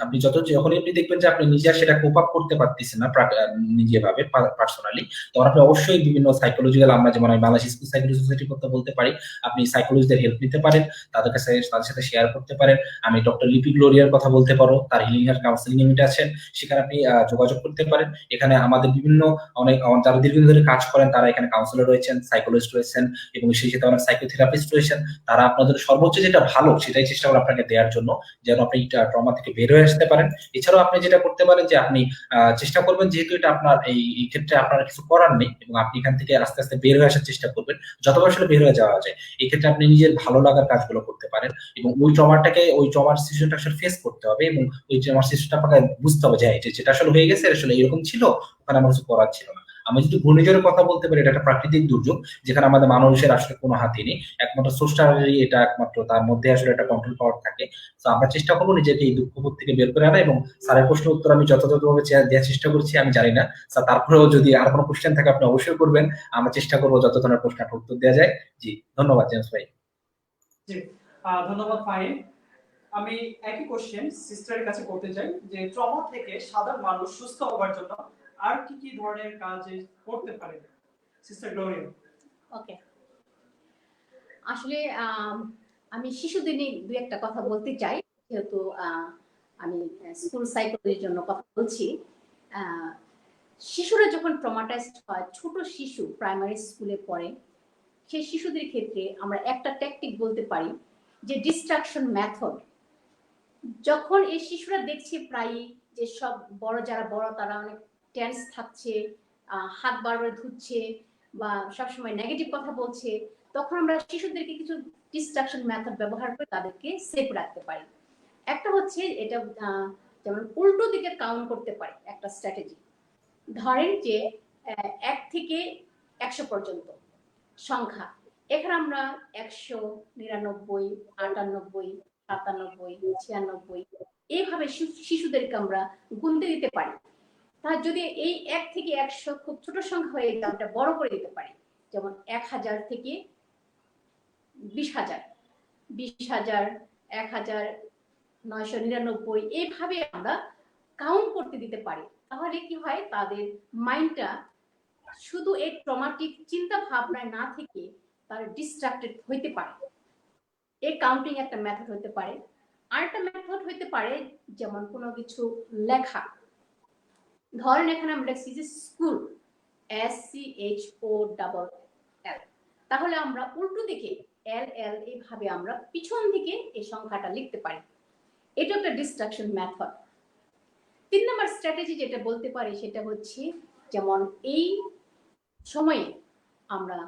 C: আপনি যখনই আপনি দেখবেন যে আপনি নিজে আর সেটা কোপ আপ করতে পারতেছেন না নিজে ভাবে পার্সোনালি, তখন আপনি অবশ্যই বিভিন্ন সাইকোলজিক্যাল, আমরা যেমন আমি বাংলাদেশ স্কুল সাইকোলজি সোসাইটির কথা বলতে পারি, আপনি সাইকোলজিদের হেল্প নিতে পারেন, তাদের সাথে শেয়ার করতে পারেন। আমি ডক্টর লিপি গ্লোরিয়ার কথা বলতে পারো, তার হিলিং এর কাউন্সিলিং ইউনিট আছেন, সেখানে আপনি যোগাযোগ করতে পারেন। এখানে আমাদের বিভিন্ন যারা দীর্ঘদিন ধরে কাজ করেন তারা এখানে কাউন্সিলর রয়েছেন, সাইকোলজিস্ট রয়েছেন, রয়েছেন এবং সেই সাথে অনেক সাইকোথেরাপিস্ট রয়েছেন, তারা আপনাদের সর্বোচ্চ যেটা ভালো সেটাই চেষ্টা করে আপনাকে দেওয়ার জন্য, যেন আপনি ট্রমা থেকে বের হয়ে আসতে পারেন। এছাড়াও আপনি যেটা করতে পারেন যে আপনি চেষ্টা করবেন, যেহেতু এটা আপনার এই ক্ষেত্রে আপনার কিছু করার নেই এবং আপনি এখান থেকে আস্তে আস্তে বের হয়ে আসার চেষ্টা করবেন, যতবার আসলে বের হয়ে যাওয়া যায়। এই ক্ষেত্রে আপনি নিজের ভালো লাগার কাজগুলো করতে পারেন এবং ওই ট্রমার সিচুয়েশনটা আসলে ফেস করতে হবে এবং ওই ট্রমার সিচুয়েশনটা আপনাকে বুঝতে হবে যে হ্যাঁ, যেটা আসলে হয়ে গেছে আসলে এরকম ছিল, ওখানে আমার কিছু করার ছিল না। আমি যদি ঘূর্ণিঝড়ের কথা বলতে পারি, এটা একটা প্রাকৃতিক দুর্যোগ যেখানে আমাদের মানুষের আসলে কোনো হাতই নেই, একমাত্র স্রষ্টারই এটা একমাত্র, তার মধ্যে আসলে একটা কন্ট্রোল পাওয়ার থাকে। তো আমরা চেষ্টা করবো নিজেকে এই দুঃখবোধ থেকে বের করে আনা, এবং স্যারের প্রশ্নের উত্তর আমি যথাযথভাবে দেওয়ার চেষ্টা করছি। আমি জানি না স্যার, তারপরেও যদি আর কোনো কোশ্চেন থাকে আপনি অবশ্যই করবেন, আমরা চেষ্টা করবো যত ধরনের প্রশ্নের উত্তর দেওয়া যায়। জি, ধন্যবাদ জেমস ভাই।
A: জি, ধন্যবাদ ফাহিম। আমি একই কোশ্চেন সিস্টারের কাছে করতে চাই যে ট্রমা থেকে সাধারণ মানুষ সুস্থ হওয়ার জন্য আর কি কি ধরনের কাজ করতে পারে, সিস্টার গ্লোরিয়া।
B: ওকে, আসলে আমি শিশুদের নিয়ে দু একটা কথা বলতে চাই, যেহেতু আমি স্কুল সাইকোলজির জন্য কথা বলছি। শিশুরা যখন ট্রমাটাইজড হয়, ছোট শিশু প্রাইমারি স্কুলে পড়ে, সেই শিশুদের ক্ষেত্রে আমরা একটা ট্যাকটিক বলতে পারি যে ডিস্ট্রাকশন মেথড। যখন এই শিশুরা দেখছে প্রায়ই যে সব যারা বড় তারা অনেক টেন্স থাকছে, হাত বারবার ধুচ্ছে বা সবসময় নেগেটিভ কথা বলছে, তখন আমরা শিশুদেরকে কিছু ডিস্ট্রাকশন মেথড ব্যবহার করে তাদেরকে সেফ রাখতে পারি। একটা হচ্ছে এটা, যেমন উল্টো দিকে কাউন্ট করতে পারি একটা স্ট্র্যাটেজি। ধরেন যে 1 থেকে 100 পর্যন্ত সংখ্যা, এখানে আমরা 100, 99, 98, 97, 96 এইভাবে শিশুদেরকে আমরা গুনতে দিতে পারি। তার যদি এই 1 থেকে 100 খুব ছোট সংখ্যা হয়ে যায়, আমরা বড় করে দিতে পারি, যেমন 1000 থেকে 20000, 20000, 1999 এইভাবে আমরা কাউন্ট করতে দিতে পারি। তাহলে কি হয়, তাদের মাইন্ডটা শুধু এই ট্রমাটিক চিন্তা ভাবনায় না থেকে তারা ডিস্ট্রাক্টেড হইতে পারে। এই কাউন্টিং একটা মেথড হতে পারে। আরেকটা মেথড হইতে পারে যেমন কোনো কিছু লেখা, ধরেন এখানে আমরা লিখছি যে স্কুল, SCHOLL, তাহলে আমরা উল্টো দিকে LL এইভাবে আমরা পিছন দিকে এই সংখ্যাটা লিখতে পারি। এটা একটা ডিস্ট্রাকশন মেথড। 3 নম্বর স্ট্র্যাটেজি যেটা বলতে পারি সেটা হচ্ছে, যেমন এই সময়ে আমরা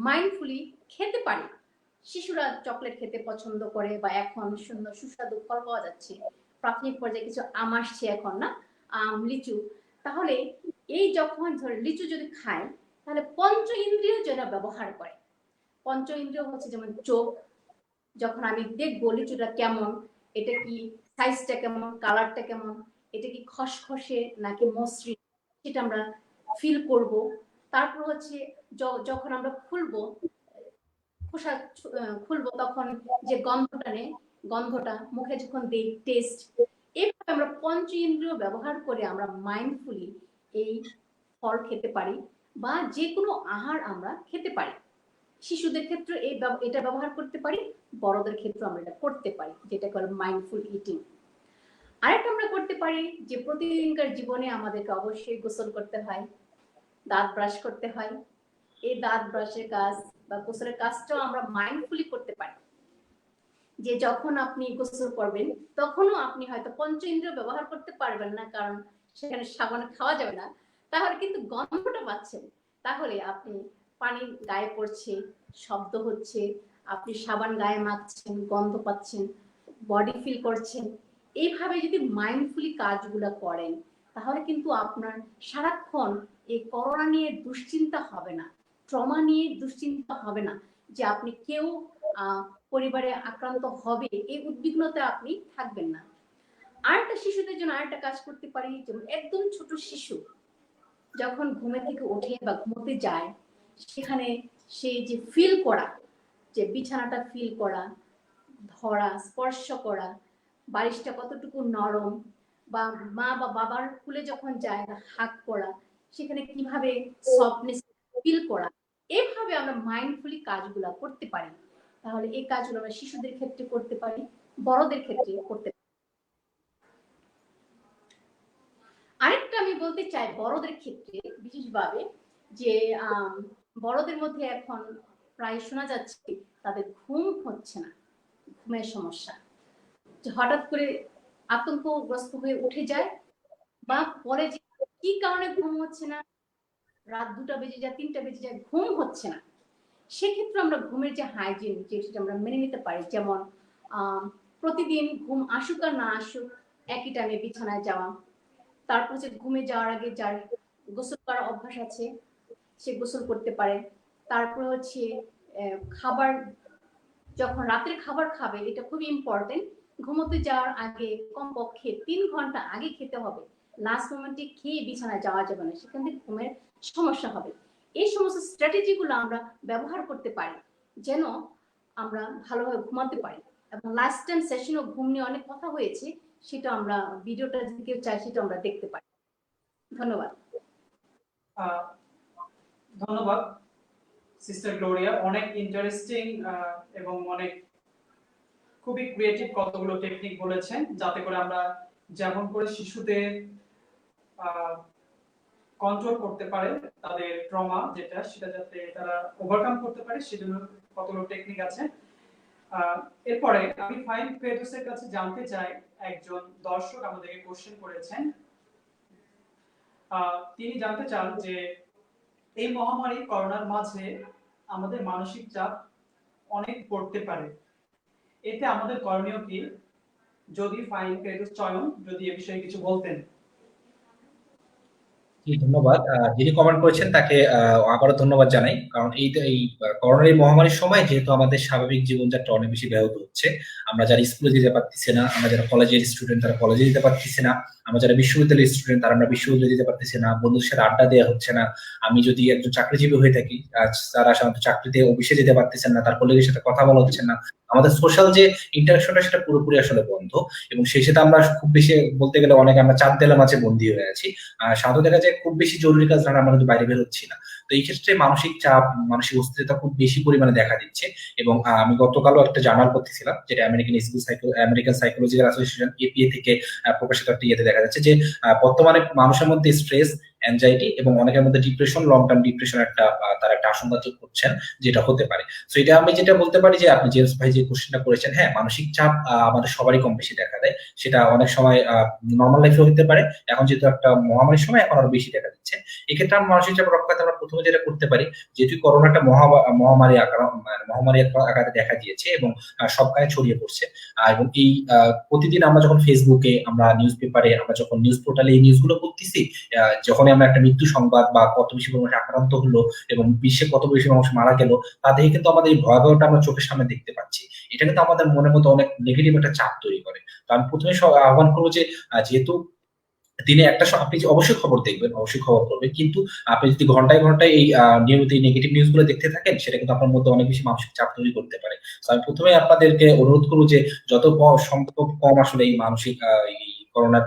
B: মাইন্ডফুলি খেতে পারি। শিশুরা চকলেট খেতে পছন্দ করে, বা এখন সুন্দর সুস্বাদু ফল পাওয়া যাচ্ছে, প্রাথমিক পর্যায়ে কিছু আম আসছে এখন না, আম, লিচু। তাহলে এই যখন ধরে লিচু যদি খায়, তাহলে পঞ্চ ইন্দ্রিয় যেটা ব্যবহার করে। পঞ্চ ইন্দ্রিয় হচ্ছে যেমন চোখ, যখন আমি দেখবো লিচুটা কেমন, এটা কি সাইজটা কেমন, কালারটা কেমন, এটা কি খসখসে নাকি মসৃণ, সেটা আমরা ফিল করব। তারপর হচ্ছে যখন আমরা খুলবো, খোসা খুলবো, তখন যে গন্ধটা মুখে যখন দেই, টেস্ট। এইভাবে আমরা পঞ্চ ইন্দ্রিয় ব্যবহার করে আমরা মাইন্ডফুলি এই ফল খেতে পারি বা যে কোনো আহার আমরা খেতে পারি। শিশুদের ক্ষেত্রে এটা ব্যবহার করতে পারি, বড়দের ক্ষেত্রে আমরা এটা করতে পারি, যেটা বলে মাইন্ডফুল ইটিং। আরেকটা আমরা করতে পারি যে প্রতিদিনকার জীবনে আমাদেরকে অবশ্যই গোসল করতে হয়, দাঁত ব্রাশ করতে হয়। এই দাঁত ব্রাশের কাজ বা গোসলের কাজটাও আমরা মাইন্ডফুলি করতে পারি। যে যখন আপনি গোসল করবেন, তখনও আপনি হয়তো পঞ্চ ইন্দ্রিয় ব্যবহার করতে পারবেন না, কারণ সেখানে সাবান খাওয়া যাবে না, তাহলে কিন্তু গন্ধটা পাচ্ছেন। তাহলে আপনি পানি গায়ে পড়ছে, শব্দ হচ্ছে, আপনি সাবান গায়ে মাখছেন, গন্ধ পাচ্ছেন, বডি ফিল করছেন। এইভাবে যদি মাইন্ডফুলি কাজগুলো করেন, তাহলে কিন্তু আপনার সারাক্ষণ এই করোনা নিয়ে দুশ্চিন্তা হবে না, ট্রমা নিয়ে দুশ্চিন্তা হবে না, যে আপনি কেউ পরিবারে আক্রান্ত হবে এই উদ্বিগ্নতা আপনি থাকবেন না। আরেকটা শিশুদের জন্য আরেকটা কাজ করতে পারি, যেমন একদম ছোট শিশু যখন ঘুমে থেকে ওঠে বা ঘুমোতে যায়, সেখানে সেই যে ফিল করা, যে বিছানাটা ফিল করা, ধরা, স্পর্শ করা, বালিশটা কতটুকু নরম, বা মা বা বাবার কুলে যখন যায় হাত করা, সেখানে কিভাবে সফটনেস ফিল করা, এইভাবে আমরা মাইন্ডফুলি কাজগুলো করতে পারি। তাহলে এই কাজগুলো আমরা শিশুদের ক্ষেত্রে করতে পারি, বড়দের ক্ষেত্রে করতে পারি। আরেকটা আমি বলতে চাই বড়দের ক্ষেত্রে বিশেষভাবে, যে বড়দের মধ্যে এখন প্রায় শোনা যাচ্ছে তাদের ঘুম হচ্ছে না, ঘুমের সমস্যা, যে হঠাৎ করে আতঙ্কগ্রস্ত হয়ে উঠে যায়, বা পরে যে কি কারণে ঘুম হচ্ছে না, রাত 2টা বেজে যায়, 3টা বেজে যায়, ঘুম হচ্ছে না। সেক্ষেত্রে আমরা ঘুমের যে হাইজিন, যেটা আমরা মেনে নিতে পারি, যেমন প্রতিদিন ঘুম আসুক আর না আসুক একই টাইমে বিছানায় যাওয়া, তারপর হচ্ছে ঘুমে যাওয়ার আগে যার গোসল করার অভ্যাস আছে সে গোসল করতে পারে। তারপর হচ্ছে খাবার, যখন রাতের খাবার খাবে, এটা খুবই ইম্পর্টেন্ট, ঘুমোতে যাওয়ার আগে কমপক্ষে 3 ঘন্টা আগে খেতে হবে। লাস্ট মোমেন্টে খেয়ে বিছানায় যাওয়া যাবে না, সেখান থেকে ঘুমের সমস্যা হবে। এই সমস্ত স্ট্র্যাটেজিগুলো আমরা ব্যবহার করতে পারি যেন আমরা ভালোভাবে ঘুমাতে পারি। এবং লাস্ট টাইম সেশনও ঘুম নিয়ে অনেক কথা হয়েছে, সেটা আমরা ভিডিওটা যদি কেউ চাই সেটা আমরা দেখতে পারি। ধন্যবাদ।
A: ধন্যবাদ সিস্টার গ্লোরিয়া, অনেক ইন্টারেস্টিং এবং অনেক খুবই ক্রিয়েটিভ কতগুলো টেকনিক বলেছেন, যাতে করে আমরা যেমন করে শিশুদের কন্ট্রোল করতে পারে, তাদের ট্রমা যেটা সেটা যাতে তারা ওভারকাম করতে পারে, সেজন্য কতগুলো টেকনিক আছে। এরপরে আমি ফাইন ফেরদৌসের কাছে জানতে চাই, একজন দর্শক আমাদেরকে কোশ্চেন করেছেন, তিনি জানতে চান যে এই মহামারী করোনার মাঝে আমাদের মানসিক চাপ অনেক পড়তে পারে, এতে আমাদের করণীয় কি? যদি ফাইন ফেরদৌস চয়ন যদি এ বিষয়ে কিছু বলতেন।
C: ধন্যবাদ। যিনি কমেন্ট করেছেন তাকে আবারও ধন্যবাদ জানাই, কারণ এই করোনার মহামারীর সময় যেহেতু আমাদের স্বাভাবিক জীবনযাত্রা অনেক বেশি ব্যাহত হচ্ছে, আমরা যারা স্কুলে যেতে পারতেছি না, আমরা যারা কলেজের স্টুডেন্ট তারা কলেজে যেতে পারতেছি না, আমরা যারা বিশ্ববিদ্যালয়ের স্টুডেন্ট তারা আমরা বিশ্ববিদ্যালয়ে যেতে পারতেছি না, বন্ধুদের সাথে আড্ডা দেওয়া হচ্ছে না। আমি যদি একজন চাকরিজীবী হয়ে থাকি, তারা সাধারণত চাকরিতে অফিসে যেতে পারতেছেন না, তার কলিগের সাথে কথা বলা হচ্ছে না, আমাদের সোশ্যাল যে ইন্টারাকশনটা সেটা পুরোপুরি আসলে বন্ধ। এবং সেই সাথে আমরা খুব বেশি বলতে গেলে অনেক আমরা চার দেয়ালের মাঝে বন্দী হয়ে আছি। সাধারণত দেখা যায় খুব বেশি জরুরি কাজ না আমরা কিন্তু বাইরে বের হচ্ছি না। তো এই ক্ষেত্রে মানসিক চাপ, মানসিক অস্থিরতা খুব বেশি পরিমাণে দেখা দিচ্ছে। এবং আমি গতকালও একটা জার্নাল পড়তেছিলাম, যেটা আমেরিকান সাইকোলজিক্যাল অ্যাসোসিয়েশন এপিএ থেকে প্রকাশিত একটা ইয়েতে দেখা যাচ্ছে যে বর্তমানে মানুষের মধ্যে স্ট্রেস, অ্যাংজাইটি এবং অনেকের মধ্যে ডিপ্রেশন, লং টার্ম ডিপ্রেশন একটা তার একটা আশঙ্কা করছেন যেটা হতে পারে। তো এটা আমি যেটা বলতে পারি যে আপনি জেমস ভাই যে কোশ্চেনটা করেছেন, হ্যাঁ মানসিক চাপ আমাদের সবারই কম বেশি দেখা দেয়। সেটা অনেক সময় নর্মাল লাইফে হতে পারে, এখন যেহেতু একটা মহামারীর সময় এখন আরো বেশি দেখা দিচ্ছে। এক্ষেত্রে আমরা মানসিক চাপ রক্ষাতে আমরা প্রথমে যেটা করতে পারি, যেহেতু করোনা একটা মহামারী আকারে দেখা দিয়েছে এবং সব গায়ে ছড়িয়ে পড়ছে, এবং এই প্রতিদিন আমরা যখন ফেসবুকে, আমরা নিউজ পেপারে, আমরা যখন নিউজ পোর্টালে এই নিউজগুলো পড়তেছি, যখন আমরা একটা মৃত্যু সংবাদ বা কত বেশি মানুষ আক্রান্ত হলো এবং বিশ্বে কত বেশি মানুষ মারা গেল, তা দেখে কিন্তু আমাদের এই ভয়াবহটা আমরা চোখের সামনে দেখতে পাচ্ছি। এটা কিন্তু আমাদের মনের মধ্যে অনেক নেগেটিভ একটা চাপ তৈরি করে। তো আমি প্রথমে আহ্বান করবো যে যেহেতু দিনে একটা আপনি যে অবশ্যই খবর দেখবেন, অবশ্যই খবর করবেন, কিন্তু আপনি যদি ঘন্টায় ঘন্টায় এই নিয়মিত নেগেটিভ নিউজ গুলো দেখতে থাকেন, সেটা কিন্তু আপনার মধ্যে অনেক বেশি মানসিক চাপ তৈরি করতে পারে। তো আমি প্রথমে আপনাদেরকে অনুরোধ করবো যে যত সম্ভব কম আসলে এই মানসিক এই করোনার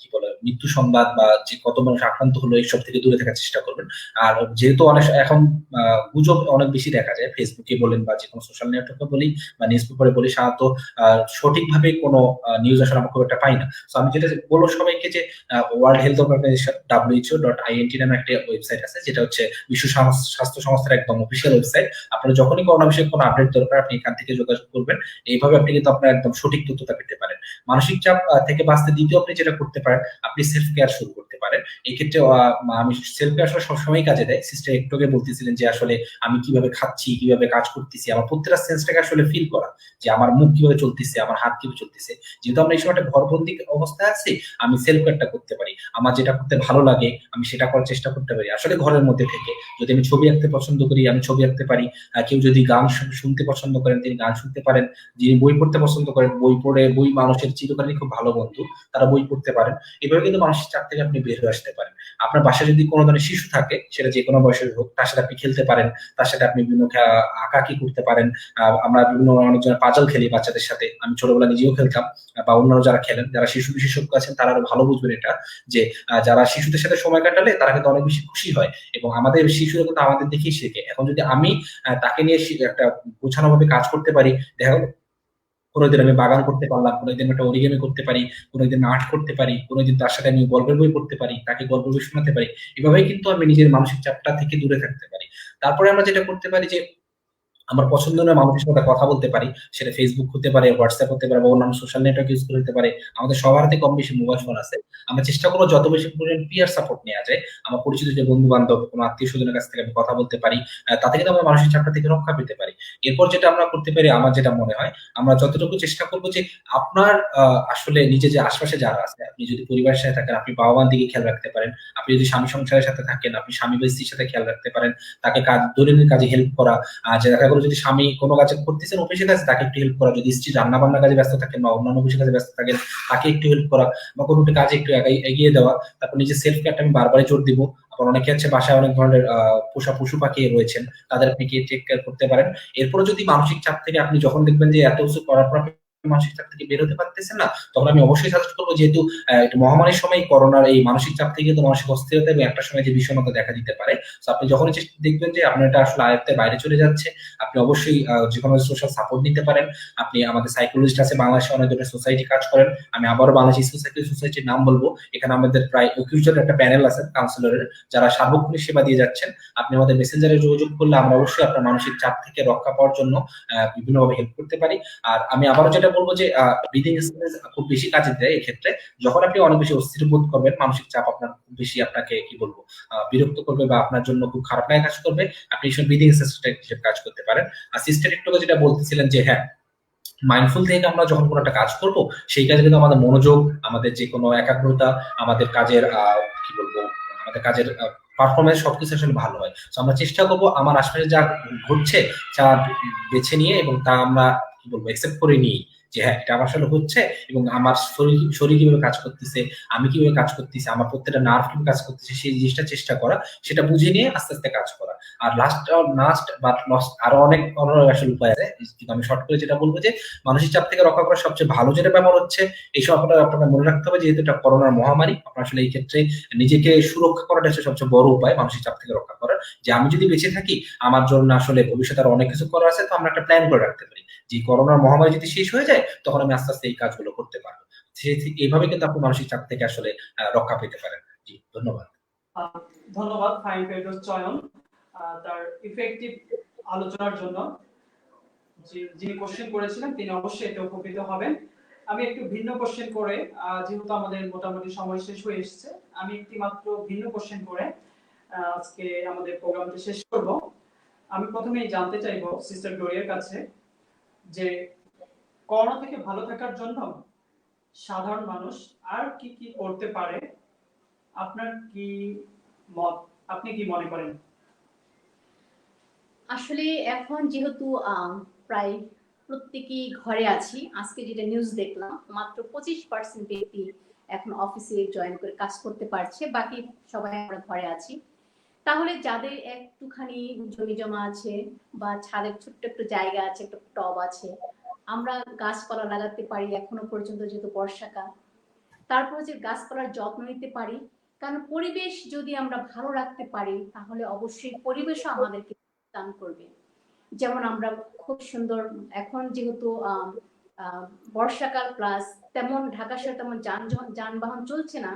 C: কি বলে মৃত্যু সংবাদ বা যে কত মানুষ আক্রান্ত হলো এইসব থেকে দূরে থাকার চেষ্টা করবেন। আর যেহেতু অনেক এখন গুজব অনেক বেশি দেখা যায়, ফেসবুকে বলেন বা যে কোনো সোশ্যাল নেটওয়ার্কে বলি বা নিউজ পেপারে বলি, সাধারণত সঠিকভাবে কোনো নিউজ আসলে আমরা খুব একটা পাই না। তো আমি যেটা বলবো সবাইকে যে ওয়ার্ল্ড হেলথ অর্গানাইজেশন WHO.int নামে একটা ওয়েবসাইট আছে, যেটা হচ্ছে বিশ্ব স্বাস্থ্য সংস্থার একদম অফিসিয়াল ওয়েবসাইট। আপনারা যখনই করোনা বিষয়ে কোনো আপডেট দরকার আপনি এখান থেকে যোগাযোগ করবেন, এইভাবে আপনি কিন্তু আপনার একদম সঠিক তথ্যটা পেতে পারেন। মানসিক চাপ থেকে বাঁচতে দ্বিতীয় আপনি যেটা করতে পারেন, আপনি সেলফ কেয়ার শুরু করতে পারেন। এই ক্ষেত্রে আমি সেলফ কেয়ার আসলে সবসময় কাজে দেয়। সিস্টার একটু আগে বলতেছিলেন যে আসলে আমি কিভাবে খাচ্ছি, কিভাবে কাজ করতেছি, আমার প্রত্যেকটা সেন্সটাকে আসলে ফিল করা, যে আমার মুখ কিভাবে চলতেছে, আমার হাত কিভাবে চলতেছে। যেহেতু আমরা এই সময় একটা ঘরবন্দি অবস্থায় আছি, আমি সেলফ কেয়ারটা করতে পারি, আমার যেটা করতে ভালো লাগে আমি সেটা করার চেষ্টা করতে পারি আসলে ঘরের মধ্যে থেকে। যদি আমি ছবি আঁকতে পছন্দ করি আমি ছবি আঁকতে পারি, কেউ যদি গান শুনতে পছন্দ করেন তিনি গান শুনতে পারেন, যিনি বই পড়তে পছন্দ করেন বই মানুষের চিরকালীন খুব ভালো বন্ধু, তারা বই পড়তে পারেন। এভাবে কিন্তু মানসিক চাপ থেকে আপনি বের হয়ে আসতে পারেন। আপনার বাসায় যদি কোনো ধরনের শিশু থাকে, সেটা যে কোনো বয়সের হোক, তার সাথে আপনি খেলতে পারেন, তার সাথে আপনি বিভিন্ন আঁকাকি করতে পারেন। আমরা বিভিন্ন অনেকজনের পাজল খেলি বাচ্চাদের সাথে, আমি ছোটবেলা নিজেও খেলতাম, বা অন্যান্য যারা খেলেন, যারা শিশু বিশেষজ্ঞ আছেন তারা আরো ভালো বুঝবেন এটা, যে যারা শিশুদের সাথে সময় কাটালে তারা কিন্তু অনেক বেশি খুশি হয় এবং আমাদের শিশুরা কিন্তু আমাদের দেখেই শেখে। এখন যদি আমি তাকে নিয়ে একটা গোছানো ভাবে কাজ করতে পারি, দেখা গেল কোনোদিন আমি বাগান করতে পারলাম, কোনোদিন একটা অরিগেমি করতে পারি, কোনোদিন আর্ট করতে পারি, কোনোদিন তার সাথে আমি গল্পের বই পড়তে পারি, তাকে গল্পের বই শোনাতে পারি। এভাবেই কিন্তু আমি নিজের মানসিক চাপটা থেকে দূরে থাকতে পারি। তারপরে আমরা যেটা করতে পারি যে আমার পছন্দের মানুষের সাথে কথা বলতে পারি, সেটা ফেসবুক হতে পারে, হোয়াটসঅ্যাপ হতে পারে বা অন্যান্য সোশ্যাল নেটওয়ার্ক ইউজ করে হতে পারে। আমাদের সবার হাতে কম বেশি মোবাইল ফোন আছে। আমরা চেষ্টা করবো যত বেশি পরিমাণ পিয়ার সাপোর্ট নেওয়া যায়, আমার পরিচিত যে বন্ধু বান্ধব, কোনো আত্মীয় স্বজনের কাছ থেকে আমি কথা বলতে পারি, তাতে কিন্তু আমরা মানসিক চাপটা থেকে রক্ষা পেতে পারি। এরপর যেটা আমরা করতে পারি, আমার যেটা মনে হয়, আমরা যতটুকু চেষ্টা করবো যে আপনার আসলে নিজে যে আশপাশে যারা আছে, আপনি যদি পরিবারের সাথে থাকেন, আপনি বাবা মার দিকে খেয়াল রাখতে পারেন। আপনি যদি স্বামী সংসারের সাথে থাকেন, আপনি স্বামী বা স্ত্রীর সাথে খেয়াল রাখতে পারেন। তাকে কাজ, দৈনন্দিন কাজে হেল্প করা, যে দেখা গেলো যদি স্বামী কোনো কাজে করতেছেন অফিসের কাছে, তাকে একটু হেল্প করা। যদি স্ত্রী রান্না বান্নার কাজে ব্যস্ত থাকেন বা অন্যান্য অফিসের কাজে ব্যস্ত থাকেন, তাকে একটু হেল্প করা বা কোনো একটা কাজে একটু এগিয়ে দেওয়া। তারপর নিজের সেলফ কেয়ারটা আমি বারবারই জোর দিব। আবার অনেকে আছে বাসায় অনেক ধরনের পোষা পশু পাখি রয়েছেন, তাদের আপনি কি টেক কেয়ার করতে পারেন। এরপরে যদি মানসিক চাপ থেকে আপনি যখন দেখবেন যে এত কিছু করার পর আপনি মানসিক চাপ থেকে বের হতে পারতেছেন না, তখন আমি অবশ্যই সাজেস্ট করবো, যেহেতু এটা মহামারীর সময় করোনার এই মানসিক চাপ থেকে কিন্তু মানসিক অস্থিরতা এবং একটা সময় যে বিষণ্ণতা দেখা দিতে পারে। তো আপনি যখনই দেখবেন যে আপনার এটা আসলে আয়ত্তের বাইরে চলে যাচ্ছে, আপনি অবশ্যই যে কোনো সোশ্যাল সাপোর্ট নিতে পারেন। আপনি, আমাদের সাইকোলজিস্ট আছে বাংলাদেশে, অনেক ধরনের সোসাইটি কাজ করেন। আমি আবারও বাংলাদেশ সোসাইটির নাম বলবো। এখানে আমাদের প্রায় 21 জনের একটা প্যানেল আছে কাউন্সিলরের, যারা সার্বক্ষণিক সেবা দিয়ে যাচ্ছেন। আপনি আমাদের মেসেঞ্জারে যোগাযোগ করলে আমরা অবশ্যই আপনার মানসিক চাপ থেকে রক্ষা পাওয়ার জন্য বিভিন্নভাবে হেল্প করতে পারি। আর আমি আবারও যেটা বলবো যে ব্রিদিং এক্সারসাইজ খুব বেশি কাজে দেয় এক্ষেত্রে। যখন আপনি অনেক বেশি অস্থির বোধ করবেন, মানসিক চাপ আপনার খুব বেশি আপনাকে কি বলবো বিরক্ত করবে বা আপনার জন্য খুব খারাপ লাগে কাজ করবে, আপনি এইসব ব্রিদিং এক্সারসাইজ হিসেবে কাজ করতে পারেন। আর সিস্টার একটু আগে যেটা বলতেছিলেন যে হ্যাঁ, মাইন্ডফুল থেকে আমরা যখন কোনো একটা কাজ করব, সেই কাজে কিন্তু আমাদের মনোযোগ, আমাদের যে কোনো একাগ্রতা, আমাদের কাজের কি বলবো, আমাদের কাজের পারফরমেন্স সবকিছু আসলে ভালো হয়। তো আমরা চেষ্টা করবো আমার আশপাশে যা ঘটছে, যা বেছে নিয়ে এবং তা আমরা কি বলবো একসেপ্ট করে নিই, যে হ্যাঁ এটা আমার আসলে হচ্ছে এবং আমার শরীর শরীর কিভাবে কাজ করতেছে, আমি কিভাবে কাজ করতেছি, আমার প্রত্যেকটা নার্ভ কিভাবে কাজ করতেছে, সেই জিনিসটা চেষ্টা করা, সেটা বুঝে নিয়ে আস্তে আস্তে কাজ করা। আর লাস্ট বাট লস্ট আরো অনেক আসলে উপায় আছে, কিন্তু আমি শর্ট করে যেটা বলবো যে মানসিক চাপ থেকে রক্ষা করার সবচেয়ে ভালো যেটা ব্যাপার হচ্ছে, এইসব আপনাকে মনে রাখতে হবে, যেহেতু এটা করোনার মহামারী, আপনার আসলে এই ক্ষেত্রে নিজেকে সুরক্ষা করাটা হচ্ছে সবচেয়ে বড় উপায় মানসিক চাপ থেকে রক্ষা করার। যে আমি যদি বেঁচে থাকি, আমার জন্য আসলে ভবিষ্যতে আরো অনেক কিছু করার আছে, তো আমরা একটা প্ল্যান করে রাখতে পারি যে করোনার মহামারী যদি শেষ হয়ে যায়, তখন আমি আস্তে আস্তে এই কাজগুলো করতে পারবো। এইভাবে কিন্তু আপনি মানসিক চাপ থেকে আসলে রক্ষা পেতে পারেন। জি, ধন্যবাদ।
A: ধন্যবাদ ফাইন ফেরদৌস চয়ন তার ইফেক্টিভ আলোচনার জন্য। যিনি কোশ্চেন করেছিলেন তিনি অবশ্যই এতে উপকৃত হবেন। আমি একটু ভিন্ন কোশ্চেন করে, যেহেতু আমাদের মোটামুটি সময় শেষ হয়ে এসেছে, আমি একটি মাত্র ভিন্ন কোশ্চেন করে আজকে আমাদের প্রোগ্রামটি শেষ করব। আমি প্রথমেই জানতে চাইবো সিস্টার গ্লোরিয়ার কাছে যে করোনা থেকে ভালো থাকার জন্য সাধারণ মানুষ আর কি কি করতে পারে, আপনার কি মত, আপনি কি মনে করেন?
B: আসলে এখন যেহেতু প্রায় প্রত্যেকেই ঘরে আছি, আজকে যেটা নিউজ দেখলাম মাত্র 25% ব্যক্তি এখন অফিসে জয়েন করে কাজ করতে পারছে, বাকি সবাই আমরা ঘরে আছি। তাহলে যাদের একটুখানি জমি জমা আছে বা ছাদের ছোট্ট একটু জায়গা আছে, একটা টব আছে, আমরা গাছপালা লাগাতে পারি এখনো পর্যন্ত, যেহেতু বর্ষাকাল। তারপর যে গাছপালার যত্ন নিতে পারি, কারণ পরিবেশ যদি আমরা ভালো রাখতে পারি, তাহলে অবশ্যই পরিবেশও আমাদেরকে দান করবে। যেমন আমরা খুব সুন্দর, এখন যেহেতু বর্ষাকাল প্লাস তেমন ঢাকা শহরে তেমন যানবাহন চলছে না,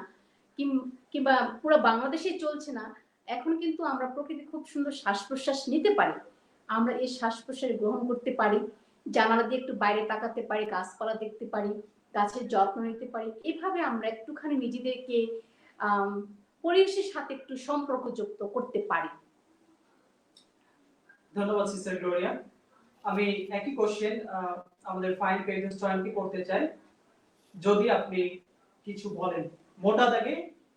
B: কিংবা পুরো বাংলাদেশে চলছে না, এখন কিন্তু আমরা প্রকৃতি খুব সুন্দর শ্বাস প্রশ্বাস নিতে পারি। আমরা এই শ্বাস প্রশ্বাস গ্রহণ করতে পারি, জানালা দিয়ে একটু বাইরে তাকাতে পারি, গাছপালা দেখতে পারি, গাছের যত্ন নিতে পারি। এভাবে আমরা একটুখানি নিজেদেরকে পরিবেশের সাথে একটু সম্পর্কযুক্ত করতে পারি।
A: ধন্যবাদ সিস্টার গ্লোরিয়া। আমি একই কোশ্চেন আমাদের ফাইন পেজেস চয়নকে করতে চাই। যদি আপনি কিছু বলেন মোটা দাগে,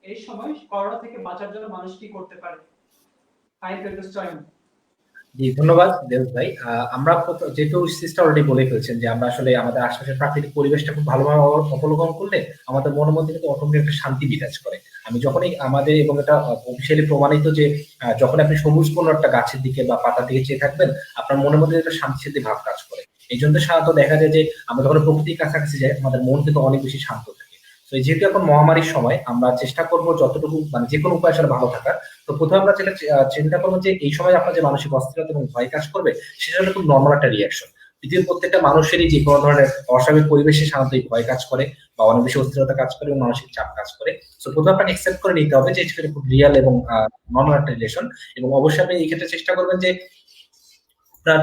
A: এই সময় করোনা থেকে বাঁচার জন্য মানুষ কি করতে পারে, ফাইন পেজেস চয়ন।
C: জি, ধন্যবাদ দেব ভাই। আমরা যেহেতু সিস্টার অলরেডি বলে ফেলছেন যে আমরা আসলে আমাদের আশেপাশের প্রাকৃতিক পরিবেশটা খুব ভালোভাবে অবলোকন করলে আমাদের মনের মধ্যে কিন্তু অটোমেটিক একটা শান্তি বিরাজ করে। আমি যখনই আমাদের, এবং এটা অফিসিয়ালি প্রমাণিত যে যখন আপনি সবুজ কোনো একটা গাছের দিকে বা পাতার দিকে চেয়ে থাকবেন, আপনার মনের মধ্যে একটা শান্তি ভাব কাজ করে। এই জন্য সাধারণত দেখা যায় যে আমরা যখন প্রকৃতির কাছাকাছি যাই, আমাদের মন কিন্তু অনেক বেশি শান্ত থাকে। তো যেহেতু এখন মহামারীর সময়, আমরা চেষ্টা করবো যতটুকু মানে যে কোনো উপায় আসলে ভালো থাকার। তো প্রথমে আমরা যেটা চিন্তা করবো যে এই সময় আপনার যে মানসিক অস্থিরতা এবং ভয় কাজ করবে, সেটা হলো খুব নর্মাল একটা রিয়াকশন। পৃথিবীর প্রত্যেকটা মানুষেরই যে কোনো ধরনের অস্বাভাবিক পরিবেশে সাধারণত ভয় কাজ করে বা অনেক বেশি অস্থিরতা কাজ করে এবং মানসিক চাপ কাজ করে। তো প্রথমে আপনাকে একসেপ্ট করে নিতে হবে যে সেটা খুব রিয়াল এবং নর্মাল একটা রিলেশন। এবং অবশ্যই আপনি এই ক্ষেত্রে চেষ্টা করবেন যে আপনার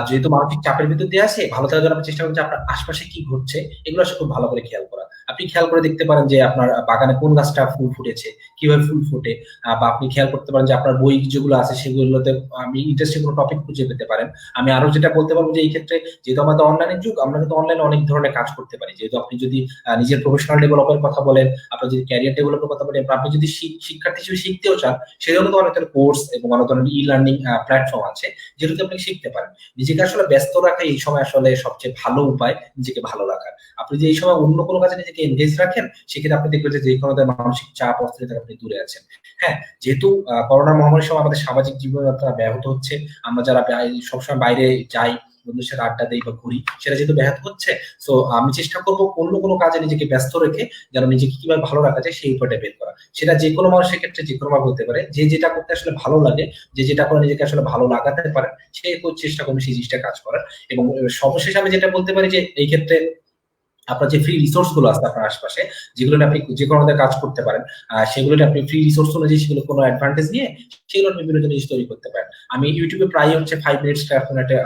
C: যেহেতু মানসিক চাপের ভিতর দিয়ে আছে, ভালো থাকার জন্য আপনি চেষ্টা করুন যে আপনার আশপাশে কি ঘটছে এগুলো আসলে খুব ভালো করে খেয়াল করা। আপনি খেয়াল করে দেখতে পারেন যে আপনার বাগানে কোন গাছটা ফুল ফুটেছে, কিভাবে ফুল ফোটে, বা আপনি খেয়াল করতে পারেন যে আপনার বই যেগুলো আছে সেগুলোতে আমি ইন্টারেস্টিং কোনো টপিক খুঁজে পেতে পারেন। আমি আরো যেটা বলতে পারবো যে এই ক্ষেত্রে যেহেতু আমাদের অনলাইনের যুগ, আমরা কিন্তু অনলাইনে অনেক ধরনের কাজ করতে পারি। যেহেতু আপনি যদি নিজের প্রফেশনাল ডেভেলপের কথা বলেন, আপনার যদি ক্যারিয়ার ডেভেলপের কথা বলেন, বা আপনি যদি শিক্ষার্থী হিসেবে শিখতেও চান, সেজন্য তো অনেক ধরনের কোর্স এবং অনেক ধরনের ই লার্নিং প্ল্যাটফর্ম আছে যেগুলোতে আপনি শিখতে পারেন। নিজেকে আসলে ব্যস্ত রাখা এই সময় আসলে সবচেয়ে ভালো উপায় নিজেকে ভালো রাখার। আপনি যে এই সময় অন্য কোনো কাজে নিজেকে এনগেজ রাখেন, সেক্ষেত্রে আপনি দেখবেন যে কোনো ধরনের মানসিক চাপ অস্থিরতা থেকে আপনি দূরে আছেন। হ্যাঁ, যেহেতু করোনা মহামারীর সময় আমাদের সামাজিক জীবনযাত্রা ব্যাহত হচ্ছে, আমরা যারা সবসময় বাইরে যাই, বন্ধুদের সাথে আড্ডা দেই বা ঘুরি, সেটা যেহেতু ব্যাহত হচ্ছে, তো আমি চেষ্টা করবো অন্য কোনো কাজে নিজেকে ব্যস্ত রেখে যেন নিজেকে কিভাবে ভালো রাখা যায় সেই উপায়টা বের করা। সেটা যে কোনো মানুষের ক্ষেত্রে যে কোনো ভাবে হতে পারে। যে যেটা করতে আসলে ভালো লাগে, যে যেটা করে নিজেকে আসলে ভালো লাগাতে পারে, সে চেষ্টা করবে সেই জিনিসটা কাজ করার। এবং সর্বশেষে আমি যেটা বলতে পারি যে এই ক্ষেত্রে আপনার যে ফ্রি রিসোর্স গুলো আছে আপনার আশপাশে, যেগুলো নিয়ে আপনি যে কোনো আমাদের কাজ করতে পারেন, সেগুলো নিয়ে আপনি ফ্রি রিসোর্স অনুযায়ী সেগুলো কোনো অ্যাডভান্টেজ নিয়ে সেগুলো আপনি বিভিন্ন জিনিস তৈরি করতে পারেন। আমি ইউটিউবে প্রায় হচ্ছে 5 মিনিটস এখন একটা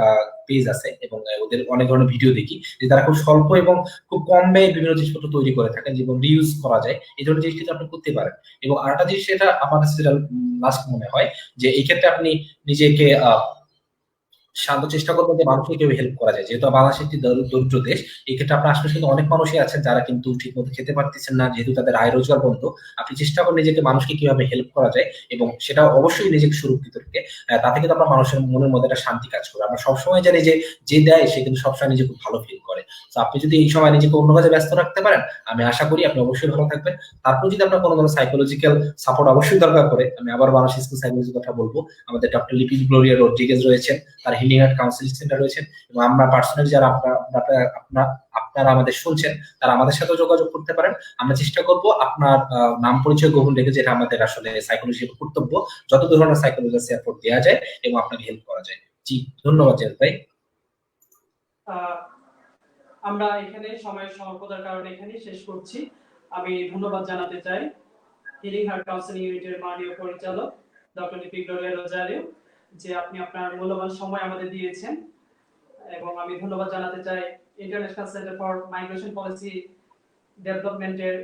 C: পেজ আছে, এবং ওদের অনেক ধরনের ভিডিও দেখি যে তারা খুব স্বল্প এবং খুব কম ব্যয়ে বিভিন্ন জিনিসপত্র তৈরি করে থাকেন, যেগুলো রিউজ করা যায়। এই ধরনের জিনিস কিন্তু আপনি করতে পারেন। এবং আরেকটা জিনিস সেটা আমার কাছে যেটা লাস্ট মনে হয়, যে এই ক্ষেত্রে আপনি নিজেকে শান্ত চেষ্টা করবেন যে মানুষকে কিভাবে হেল্প করা যায়। যেহেতু বাংলাদেশ একটি দরিদ্র দেশ, এই ক্ষেত্রে আপনার আশপাশে কিন্তু অনেক মানুষই আছেন যারা কিন্তু ঠিকমতো খেতে পারতেছেন না, যেহেতু তাদের আয় রোজগার বন্ধ। আপনি চেষ্টা করেন নিজেকে মানুষকে কিভাবে হেল্প করা যায়, এবং সেটা অবশ্যই নিজেকে সুরক্ষিত রেখে। তাতে কিন্তু আপনার মানুষের মনের মধ্যে একটা শান্তি কাজ করে। আমরা সবসময় জানি যে যে দেয় সে কিন্তু সবসময় নিজে খুব ভালো ফিল করে। তো আপনি যদি এই সময় নিজেকে অন্য কাজে ব্যস্ত রাখতে পারেন, আমি আশা করি আপনি অবশ্যই ভালো থাকবেন। তারপর যদি আপনার কোনো ধরনের সাইকোলজিক্যাল সাপোর্ট অবশ্যই দরকার পড়ে, আমি আবার বাংলাদেশ স্কুল সাইকোলজির কথা বলবো। আমাদের ডক্টর লিপি গ্লোরিয়া রড্রিগেজ রয়েছেন, তার হিলিং হার্ট কাউন্সিলিং সেন্টার রয়েছেন, এবং আমরা পার্সোনালি যারা আপনারা আমাদের শুনছেন, তারা আমাদের সাথে যোগাযোগ করতে পারেন। আমরা চেষ্টা করব আপনার নাম পরিচয় গোপন রেখে, যেটা আমাদের আসলে সাইকোলজি কর্তব্য, যত ধরনের সাইকোলজিক্যাল সাপোর্ট দেওয়া যায় এবং আপনাকে হেল্প করা যায়। জি, ধন্যবাদ জেল ভাই।
A: আহ, আমরা এখানে সময়ের স্বল্পতার কারণে এখানেই শেষ করছি। আমি ধন্যবাদ জানাতে চাই হিলিং হার্ট কাউন্সিলিং ইউনিটের মাননীয় পরিচালক ডক্টর লিপি গ্লোরিয়া রোজারিও, যে আপনি আপনার মূল্যবান সময় আমাদের দিয়েছেন। এবং আমি ধন্যবাদ জানাতে চাই international centre for migration policy ডেভেলপমেন্টের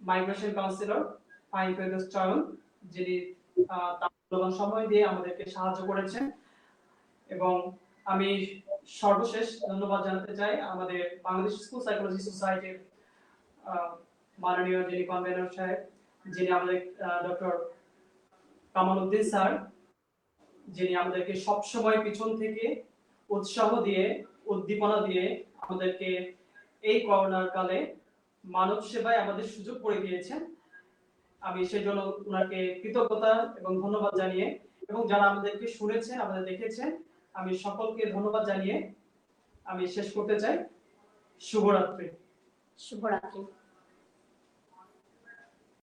A: মাইগ্রেশন কাউন্সিলর ফাইন ফেরদৌস চয়ন, যিনি তার মূল্যবান সময় দিয়ে আমাদেরকে সাহায্য করেছেন। এবং আমি সর্বশেষ ধন্যবাদ জানাতে চাই আমাদের বাংলাদেশ স্কুল সাইকোলজি সোসাইটির মাননীয় যিনি কনভেনর সাহেব, যিনি আমাদের ডক্টর কামাল উদ্দিন স্যার, যিনি আমাদেরকে সবসময় পিছন থেকে উৎসাহ দিয়ে, উদ্দীপনা দিয়ে আমাদেরকে এই করোনার কালে মানব সেবায় আমাদের সুযোগ করে দিয়েছেন। আমি সেজন্য ওনাকে কৃতজ্ঞতা এবং ধন্যবাদ জানিয়ে, এবং যারা আমাদেরকে শুনেছেন, আমাদের দেখেছেন, আমি সকলকে ধন্যবাদ জানিয়ে আমি শেষ করতে চাই। শুভরাত্রি।
B: শুভরাত্রি।